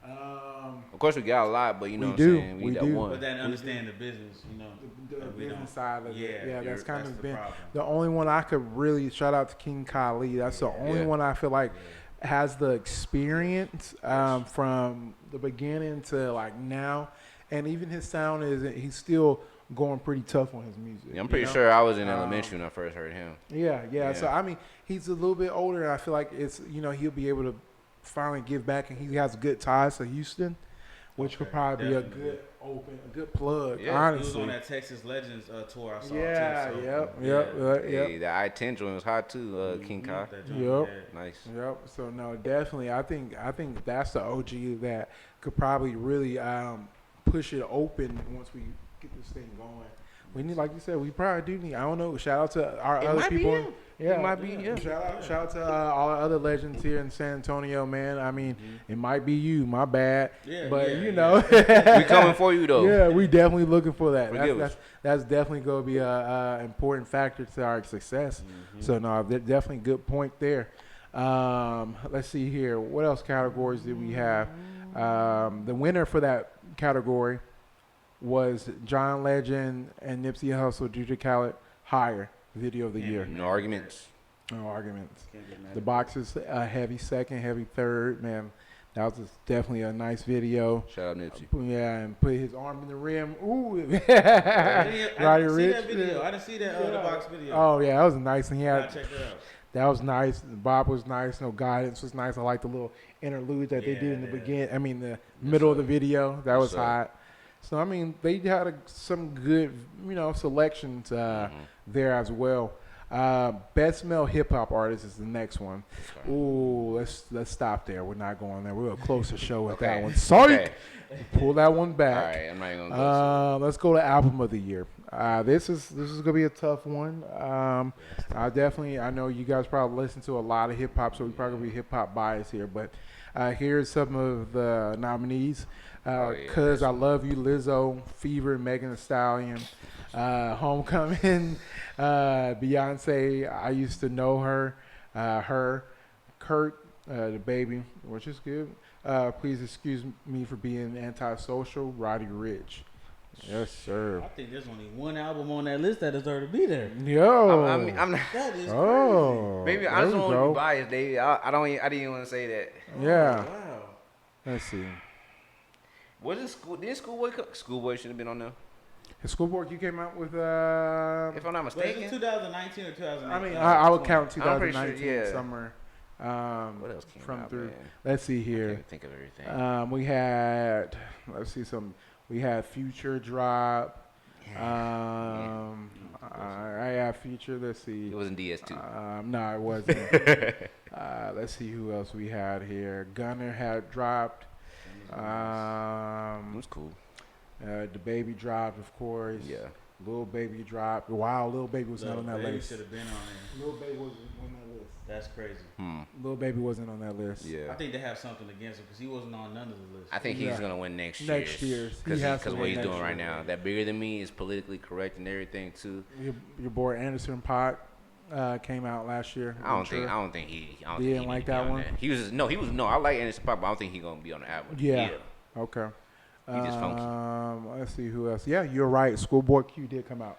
Of course, we got a lot, but you know what I'm saying? We got do. one. But then understand the business, you know. The business side of it. Yeah, that's kind of been the only one I could really shout out to King Kali. That's the only one I feel like has the experience from the beginning to like now. And even his sound he's still going pretty tough on his music. Yeah, I'm pretty sure I was in elementary when I first heard him. Yeah. So, I mean, he's a little bit older, and I feel like it's, he'll be able to finally give back, and he has good ties to Houston, which could probably be a good plug, honestly. He was on that Texas Legends tour I saw, too. Hey, the I-10 joint was hot too, King Kai. Nice. Yep. So, no, definitely, I think that's the OG that could probably really push it open once we get this thing going. We need, like you said, we probably do need, I don't know, shout out to our other people. It might be. Shout out to all our other legends here in San Antonio, man. I mean, it might be you, my bad. We coming for you though. Yeah, we definitely looking for that. That's definitely going to be a important factor to our success. So no, definitely good point there. Let's see here. What else categories did we have? The winner for that category was John Legend and Nipsey Hussle, DJ Khaled, Higher Video of the Year. No arguments. The Box is a heavy second, heavy third. Man, that was definitely a nice video. Shout out Nipsey. And put his arm in the rim. Ooh. I didn't see that video. I didn't see that The Box video. Oh, yeah, that was nice. And check it out. That was nice. Bob was nice. No Guidance was nice. I like the little interlude that they did in the beginning. I mean, the middle of the video. That was hot. So, I mean, they had some good, selections there as well. Best male hip-hop artist is the next one. Ooh, let's stop there. We're not going there. We're going to close the show with that one. Psych! Pull that one back. All right, I'm not even going to go. Let's go to Album of the Year. This is going to be a tough one. I know you guys probably listen to a lot of hip-hop, so we probably going to be hip-hop biased here. But here's some of the nominees. Cuz I Love You, Lizzo, Fever, Megan Thee Stallion, Homecoming, Beyonce, I Used to Know Her, Kurt, The Baby, which is good. Please Excuse Me for Being Antisocial, Roddy Ricch. Yes, sir. I think there's only one album on that list that deserves to be there. Yo, I'm not. That is crazy. Maybe I just want to be biased, Dave. I didn't even want to say that. Yeah. Wow. Let's see. Didn't Schoolboy should have been on there? Schoolboy, you came out with if I'm not mistaken, 2019 or 2019. I mean, I would count 2019 sure, summer. What else came from out, through? Man? Let's see here. I can't think of everything. We had, let's see, We had Future drop. I have Future. Let's see. It wasn't DS2. No, it wasn't. Let's see who else we had here. Gunner had dropped. It was cool. The Baby dropped, of course. Yeah. Lil Baby dropped. Wow, Lil Baby was not on that list. Lil Baby should have been on there. Lil Baby wasn't on that list. That's crazy. Lil Baby wasn't on that list. Yeah. I think they have something against him because he wasn't on none of the lists. I think he's gonna win next year. Next year, because what he's doing right now. That Bigger Than Me is politically correct and everything too. Your boy Anderson .Paak came out last year. I don't think he didn't like that one. I like Anderson .Paak, but I don't think he's gonna be on the album. Yeah. Okay. He just funky. Let's see who else. Yeah, you're right. Schoolboy Q did come out.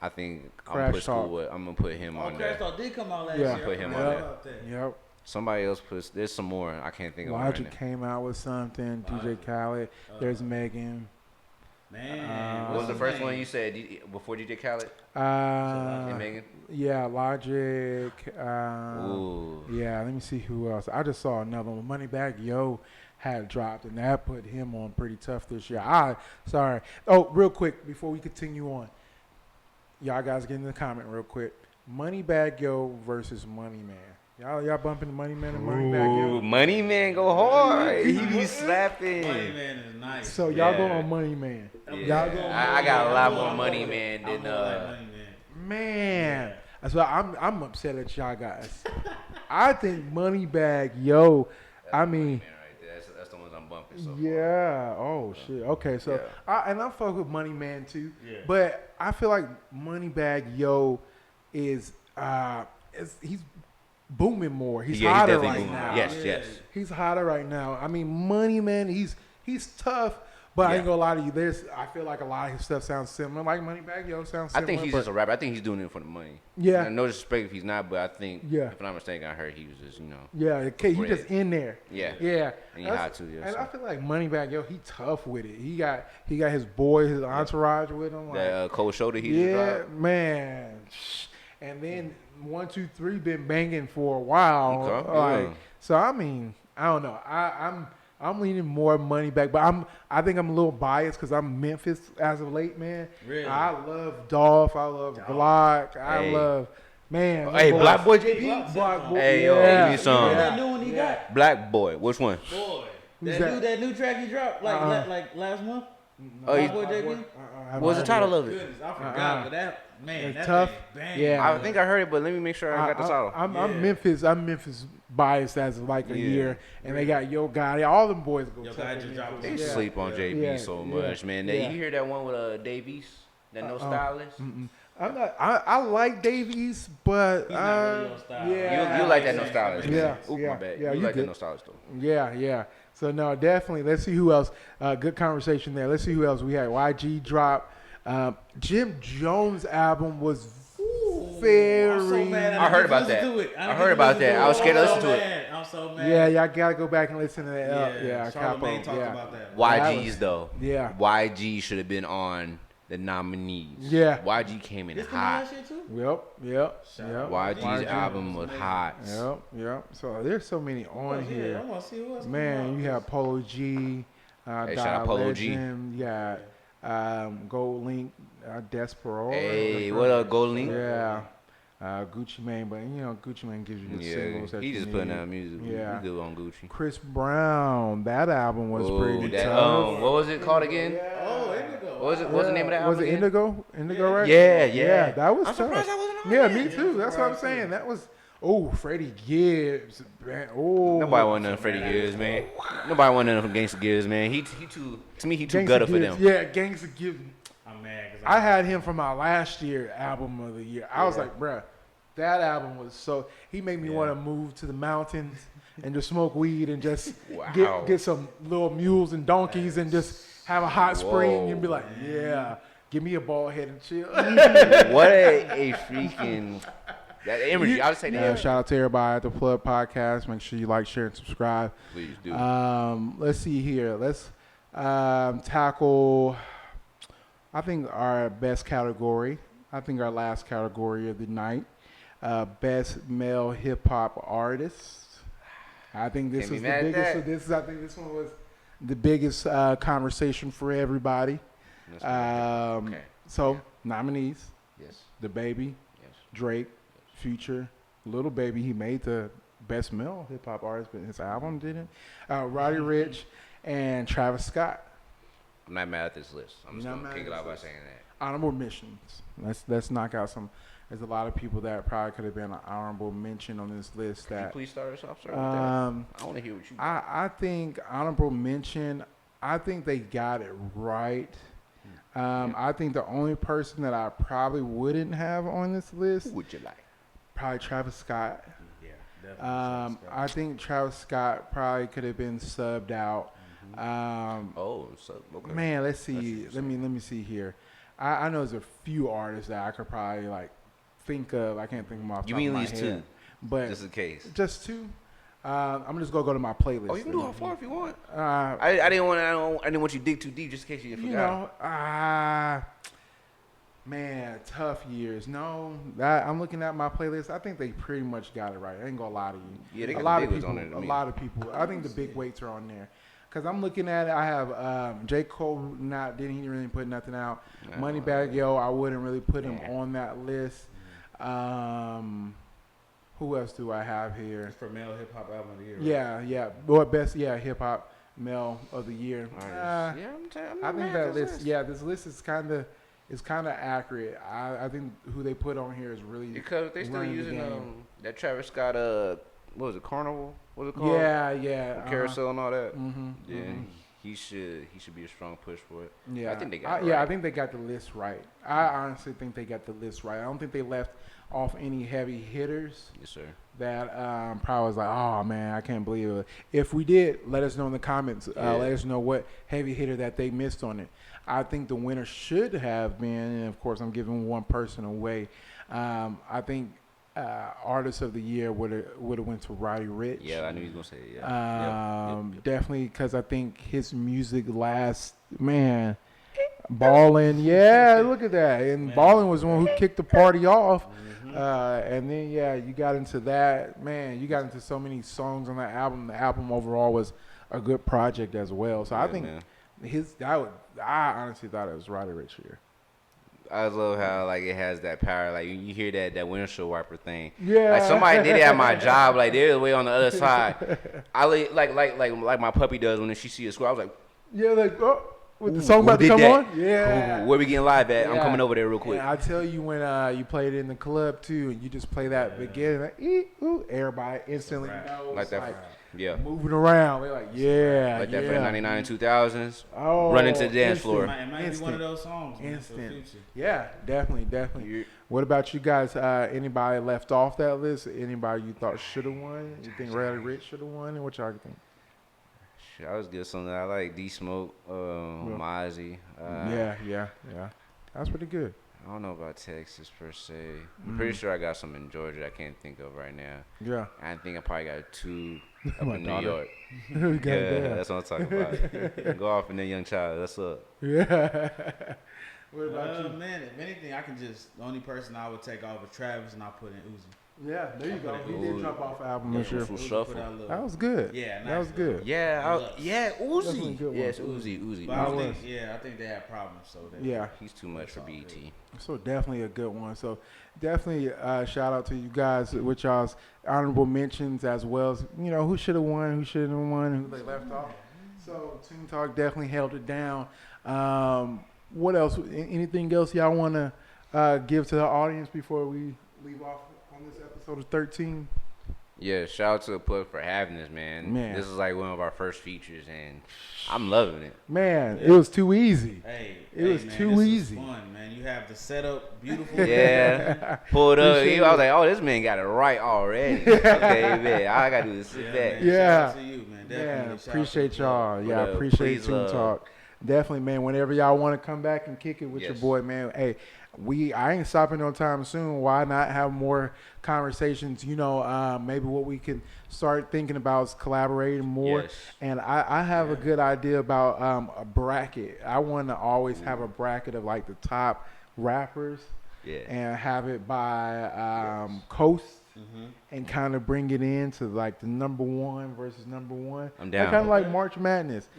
I think I'm gonna put him on there. Crash Talk did come out last year. Put him on there. Yep. Somebody else puts. There's some more. I can't think of. Logic came out with something. DJ Khaled. There's Megan. Man, what was the first one you said before DJ Khaled? And Megan. Yeah, Logic. Ooh. Yeah, let me see who else. I just saw another one. Moneybagg Yo had dropped, and that put him on pretty tough this year. Sorry. Oh, real quick before we continue on, y'all guys get in the comment real quick. Moneybagg Yo versus Money Man. Y'all bumping the Money Man and Moneybagg Yo? Money Man go hard. He be slapping. Money Man is nice. So y'all go on Money Man. Yeah. Y'all go on I got a lot more Money Man than Man. So I'm upset at y'all guys. I think Moneybagg Yo. I mean. That's the ones I'm bumping. So yeah. Oh shit. Okay. So I fuck with Money Man too. Yeah. But I feel like Moneybagg Yo is he's booming more. He's hotter right now. Yes. He's hotter right now. I mean, Money Man. He's tough. But I ain't gonna lie to you. I feel like a lot of his stuff sounds similar. Like Moneybagg Yo sounds similar. I think he's just a rapper. I think he's doing it for the money. Yeah. No disrespect if he's not, but I think if I'm not mistaken, I heard he was just Yeah. Okay. He just in there. Yeah. Yeah. And he hot too. Yeah. And I feel like Moneybagg Yo, he tough with it. He got his boy, his entourage with him. Like, that Cold Shoulder he just dropped. Man. And then 1, 2, 3 been banging for a while. Okay. So I mean, I don't know. I'm leaning more Moneybagg, but I think I'm a little biased because I'm Memphis as of late, man. Really? I love Dolph. I love Glock. I love Black Boy JP. Black Boy. Hey, yo, give me some. That new one he got. Black Boy. Which one? Boy, that new track he dropped like last month. Oh, Boy JP. What was the title of it? Goodness, I forgot, but that's tough. Yeah, I think I heard it, but let me make sure I got the title. I'm Memphis biased as of like a year, and they got Yo Gotti. All them boys go. They sleep on JB so much, man. You hear that one with Davies? That No Stylist? I'm not. I like Davies, but he's not really on style. You like that No Stylist? Yeah. My bad. Yeah, you like that No Stylist though? Yeah. So no, definitely. Let's see who else. Good conversation there. Let's see who else we had. YG drop. Jim Jones album was very. I'm so mad I heard about that. I heard about that. I was scared to listen to it. I'm so mad. Yeah, y'all gotta go back and listen to that. Yeah, Charlamagne talked about that. YG's though. Yeah. YG should have been on the nominees. Yeah. YG came in hot. Yep. YG's album was hot. Yep. So there's so many on here. I want to see who else. Man, you have Polo G. Shout out Polo G. You got Gold Link, Despero. Hey, what up, Gold Link? Yeah. Gucci Mane, but Gucci Mane gives you the singles. He just putting out music. Yeah. We good on Gucci. Chris Brown, that album was pretty tough. What was it called again? Indigo. What was the name of that album? Was it Indigo? Indigo, right? Yeah. That was tough. Surprised I wasn't on Yeah, there. me too. That's what I'm saying. That was. Oh, Freddie Gibbs. Man. Oh. Nobody want none of Freddie Gibbs, man. Nobody want none of Gangsta Gibbs, man. He too gutter for them. Yeah, Gangsta Gibbs. I'm mad. I had him for my last year album of the year. I was like, bruh, that album was so. He made me want to move to the mountains and just smoke weed and just get some little mules and donkeys and just have a hot spring and be like, give me a bald head and chill. What a freaking. That energy, I'll just say that. Shout out to everybody at the Plug Podcast. Make sure you like, share, and subscribe. Please do. Let's see here. Let's tackle, I think, our best category. I think our last category of the night. Best male hip hop artist. I think this was the biggest. I think this one was. the biggest conversation for everybody. So nominees. Yes. The Baby. Yes. Drake. Yes. Future. Lil Baby. He made the best male hip hop artist, but his album didn't. Roddy Ricch and Travis Scott. I'm not mad at this list. I'm just gonna kick it out by saying that. Honorable mentions. Let's knock out some. There's a lot of people that probably could have been an honorable mention on this list. Could you please start us off, sir? I want to hear what you. I think honorable mention. I think they got it right. I think the only person that I probably wouldn't have on this list. Who would you like? Probably Travis Scott. Yeah, definitely. I think Travis Scott probably could have been subbed out. Okay. Man, let's see. Let me see here. I know there's a few artists that I could probably think of. I can't think of them off the top of my head. You mean at least two? But just in case. Just two. I'm just gonna go to my playlist. Oh, you can do all four if you want. I didn't want you to dig too deep just in case you forgot. Man, tough years. No, I'm looking at my playlist. I think they pretty much got it right. I ain't gonna lie to you. Yeah, they got the big ones on there. A lot of people. I think the big weights are on there. Cause I'm looking at it. I have J. Cole. Didn't really put nothing out. Moneybagg Yo. I wouldn't really put him on that list. Who else do I have here? For male hip hop album of the year. Yeah, yeah. Or best, hip hop male of the year. I think that list. Yeah, this list is kind of accurate. I think who they put on here is really because they still using that Travis Scott. What was it? Carnival? What was it called? Yeah. Carousel and all that. Mm-hmm, yeah. Mm-hmm. He should be a strong push for it. Yeah, I think they got it right. Yeah, I think they got the list right. I honestly think they got the list right. I don't think they left off any heavy hitters. Yes, sir. That probably was like, oh man, I can't believe it. If we did, let us know in the comments. Let us know what heavy hitter that they missed on it. I think the winner should have been, and of course I'm giving one person away. I think Artist of the Year would have went to Roddy Ricch. Yeah, I knew he was gonna say it. Yeah. Definitely, because I think his music Ballin', yeah, look at that. And Ballin' was the one who kicked the party off. And then you got into that. Man, you got into so many songs on that album. The album overall was a good project as well. So I think I honestly thought it was Roddy Ricch here. I love how it has that power. Like you hear that windshield wiper thing. Yeah. Like somebody did it at my job. Like they're way on the other side. I like my puppy does when she see a squirrel. I was like, yeah, with the song about to come on? Yeah. Where we getting live at? I'm coming over there real quick. And I tell you when you played it in the club too, and you just play that beginning, everybody instantly knows. Like that. Moving around. They're like, like that for the 99 and 2000s. Oh, running to the dance floor. It might be one of those songs. Instant. Yeah, definitely. What about you guys? Anybody left off that list? Anybody you thought should have won? You think Roddy Ricch should have won? And what y'all think? I was good. Something I like D Smoke, Mozzie. Yeah. That's pretty good. I don't know about Texas per se. I'm pretty sure I got some in Georgia I can't think of right now. Yeah. I think I probably got two up in daughter. New York. That's what I'm talking about. Go off in that young child. That's up. Yeah. What about you? Man, if anything, the only person I would take off is Travis, and I'll put in Uzi. Yeah, there you go. He did drop off an album this year. That was good. Yeah, that was good. Uzi. Yes, Uzi. But I think they have problems. So he's too much for BET. So definitely a good one. So definitely shout out to you guys with y'all's honorable mentions as well as who should have won, who shouldn't have won, who they left off. So Toon Talk definitely held it down. What else? Anything else y'all want to give to the audience before we leave off on this episode of 13? Yeah, shout out to the Plug for having this, man. This is like one of our first features, and I'm loving it. Man, it was too easy. It was too easy. Fun, man. You have the setup beautiful. Yeah, pulled up. I was like, oh, this man got it right already. Okay, man. All I got to do is sit back. Yeah. Shout out to you, man. Definitely. Appreciate y'all. Yeah, appreciate Toon Talk. Definitely, man. Whenever y'all want to come back and kick it with your boy, man. Hey, I ain't stopping no time soon. Why not have more conversations? Maybe what we can start thinking about is collaborating more. Yes. And I have a good idea about a bracket. I want to always have a bracket of like the top rappers. Yeah. And have it by coast. and kind of bring it into like the number one versus number one. I'm down. Kind of like March Madness.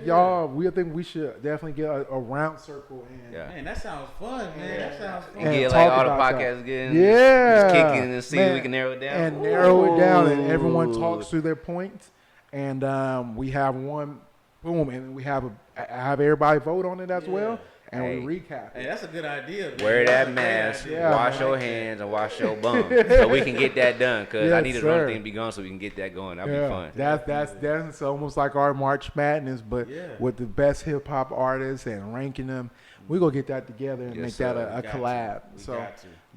Y'all, we think we should definitely get a round circle and man, that sounds fun, man. That sounds fun. And get like all the podcasts again. Just kicking and see if we can narrow it down. And narrow it down, and everyone talks through their points, and we have one, boom, and we have everybody vote on it as well. And we recap. Hey, that's a good idea. Man. Wear that mask, wash your hands, and wash your bum, so we can get that done. Cause I need this run thing to be gone, so we can get that going. That'd be fun. That's almost like our March Madness, but with the best hip hop artists and ranking them. We gonna get that together and make that a collab. So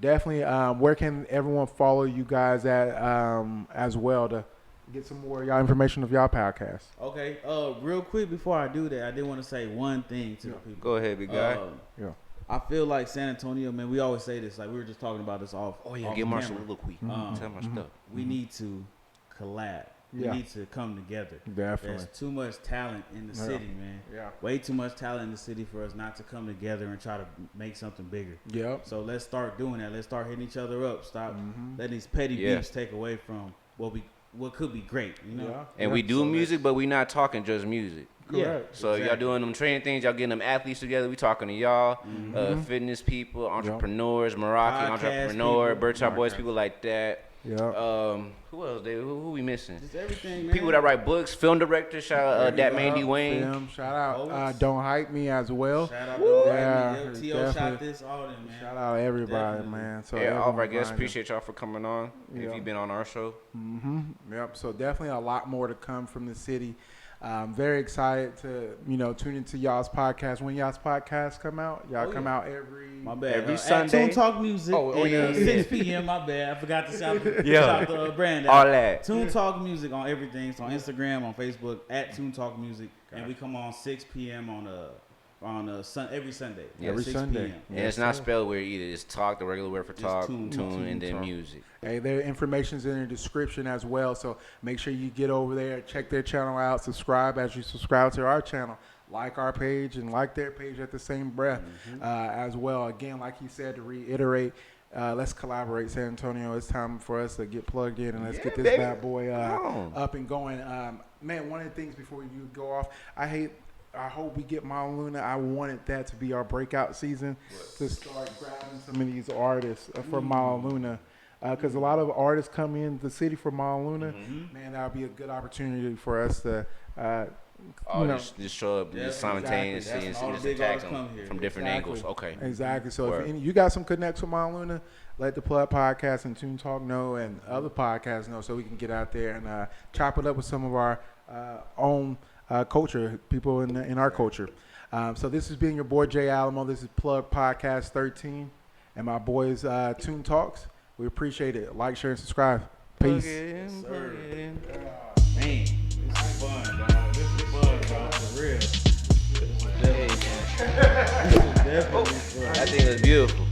definitely, where can everyone follow you guys at as well to get some more y'all information of y'all podcast? Okay, real quick before I do that, I did want to say one thing to the people. Go ahead, big guy. I feel like San Antonio, man, we always say this, like we were just talking about this off. Oh yeah, get Marshall a little quick. Tell my stuff. We need to collab. We need to come together. Definitely. There's too much talent in the city, man. Way too much talent in the city for us not to come together and try to make something bigger. So let's start doing that. Let's start hitting each other up. Stop letting these petty beefs take away from what could be great, you know? And we do music, but we not talking just music. Correct. So y'all doing them training things, y'all getting them athletes together. We talking to y'all, fitness people, entrepreneurs, Moroccan entrepreneur, Birchard Boys, people like that. Who else? Who we missing? Just everything, man. People that write books, film director. Shout out that Mandy Wayne. Film, shout out Don't Hype Me as well. Shout out Don't Hype Me. LTO shot this, all them, man. Shout out everybody, man. So all of our guests, appreciate y'all for coming on. If you've been on our show. So definitely a lot more to come from the city. Very excited to tune into y'all's podcast. When y'all's podcasts come out, come out every Sunday. Tune Talk Music. 6 p.m. My bad, I forgot to shout the brand out. All that. Tune Talk Music on everything. It's on Instagram, on Facebook at Tune Talk Music, and we come on 6 p.m. on every Sunday. Every Sunday. PM. And it's not spelled weird either. It's talk, the regular word for talk, tune, and then talk. Music. Hey, their information's in the description as well. So make sure you get over there, check their channel out, subscribe as you subscribe to our channel. Like our page and like their page at the same breath as well. Again, like he said, to reiterate, let's collaborate, San Antonio. It's time for us to get plugged in and let's get this bad boy up and going. Man, one of the things before you go off, I hope we get Mala Luna. I wanted that to be our breakout season to start grabbing some of these artists for Mala Luna. Because a lot of artists come in the city for Mala Luna. Man, that would be a good opportunity for us to just show up simultaneously and just attack them from different angles. Okay. Exactly. So if you got some connects with Mala Luna, let the Plug Podcast and Tune Talk know and other podcasts know so we can get out there and chop it up with some of our own culture, people in our culture. So this has been your boy Jay Alamo. This is Plug Podcast 13 and my boys Tune Talks. We appreciate it. Like, share, and subscribe. Peace. Man, this is fun, dog. This is fun, dog. For real. This is definitely fun. That thing is beautiful.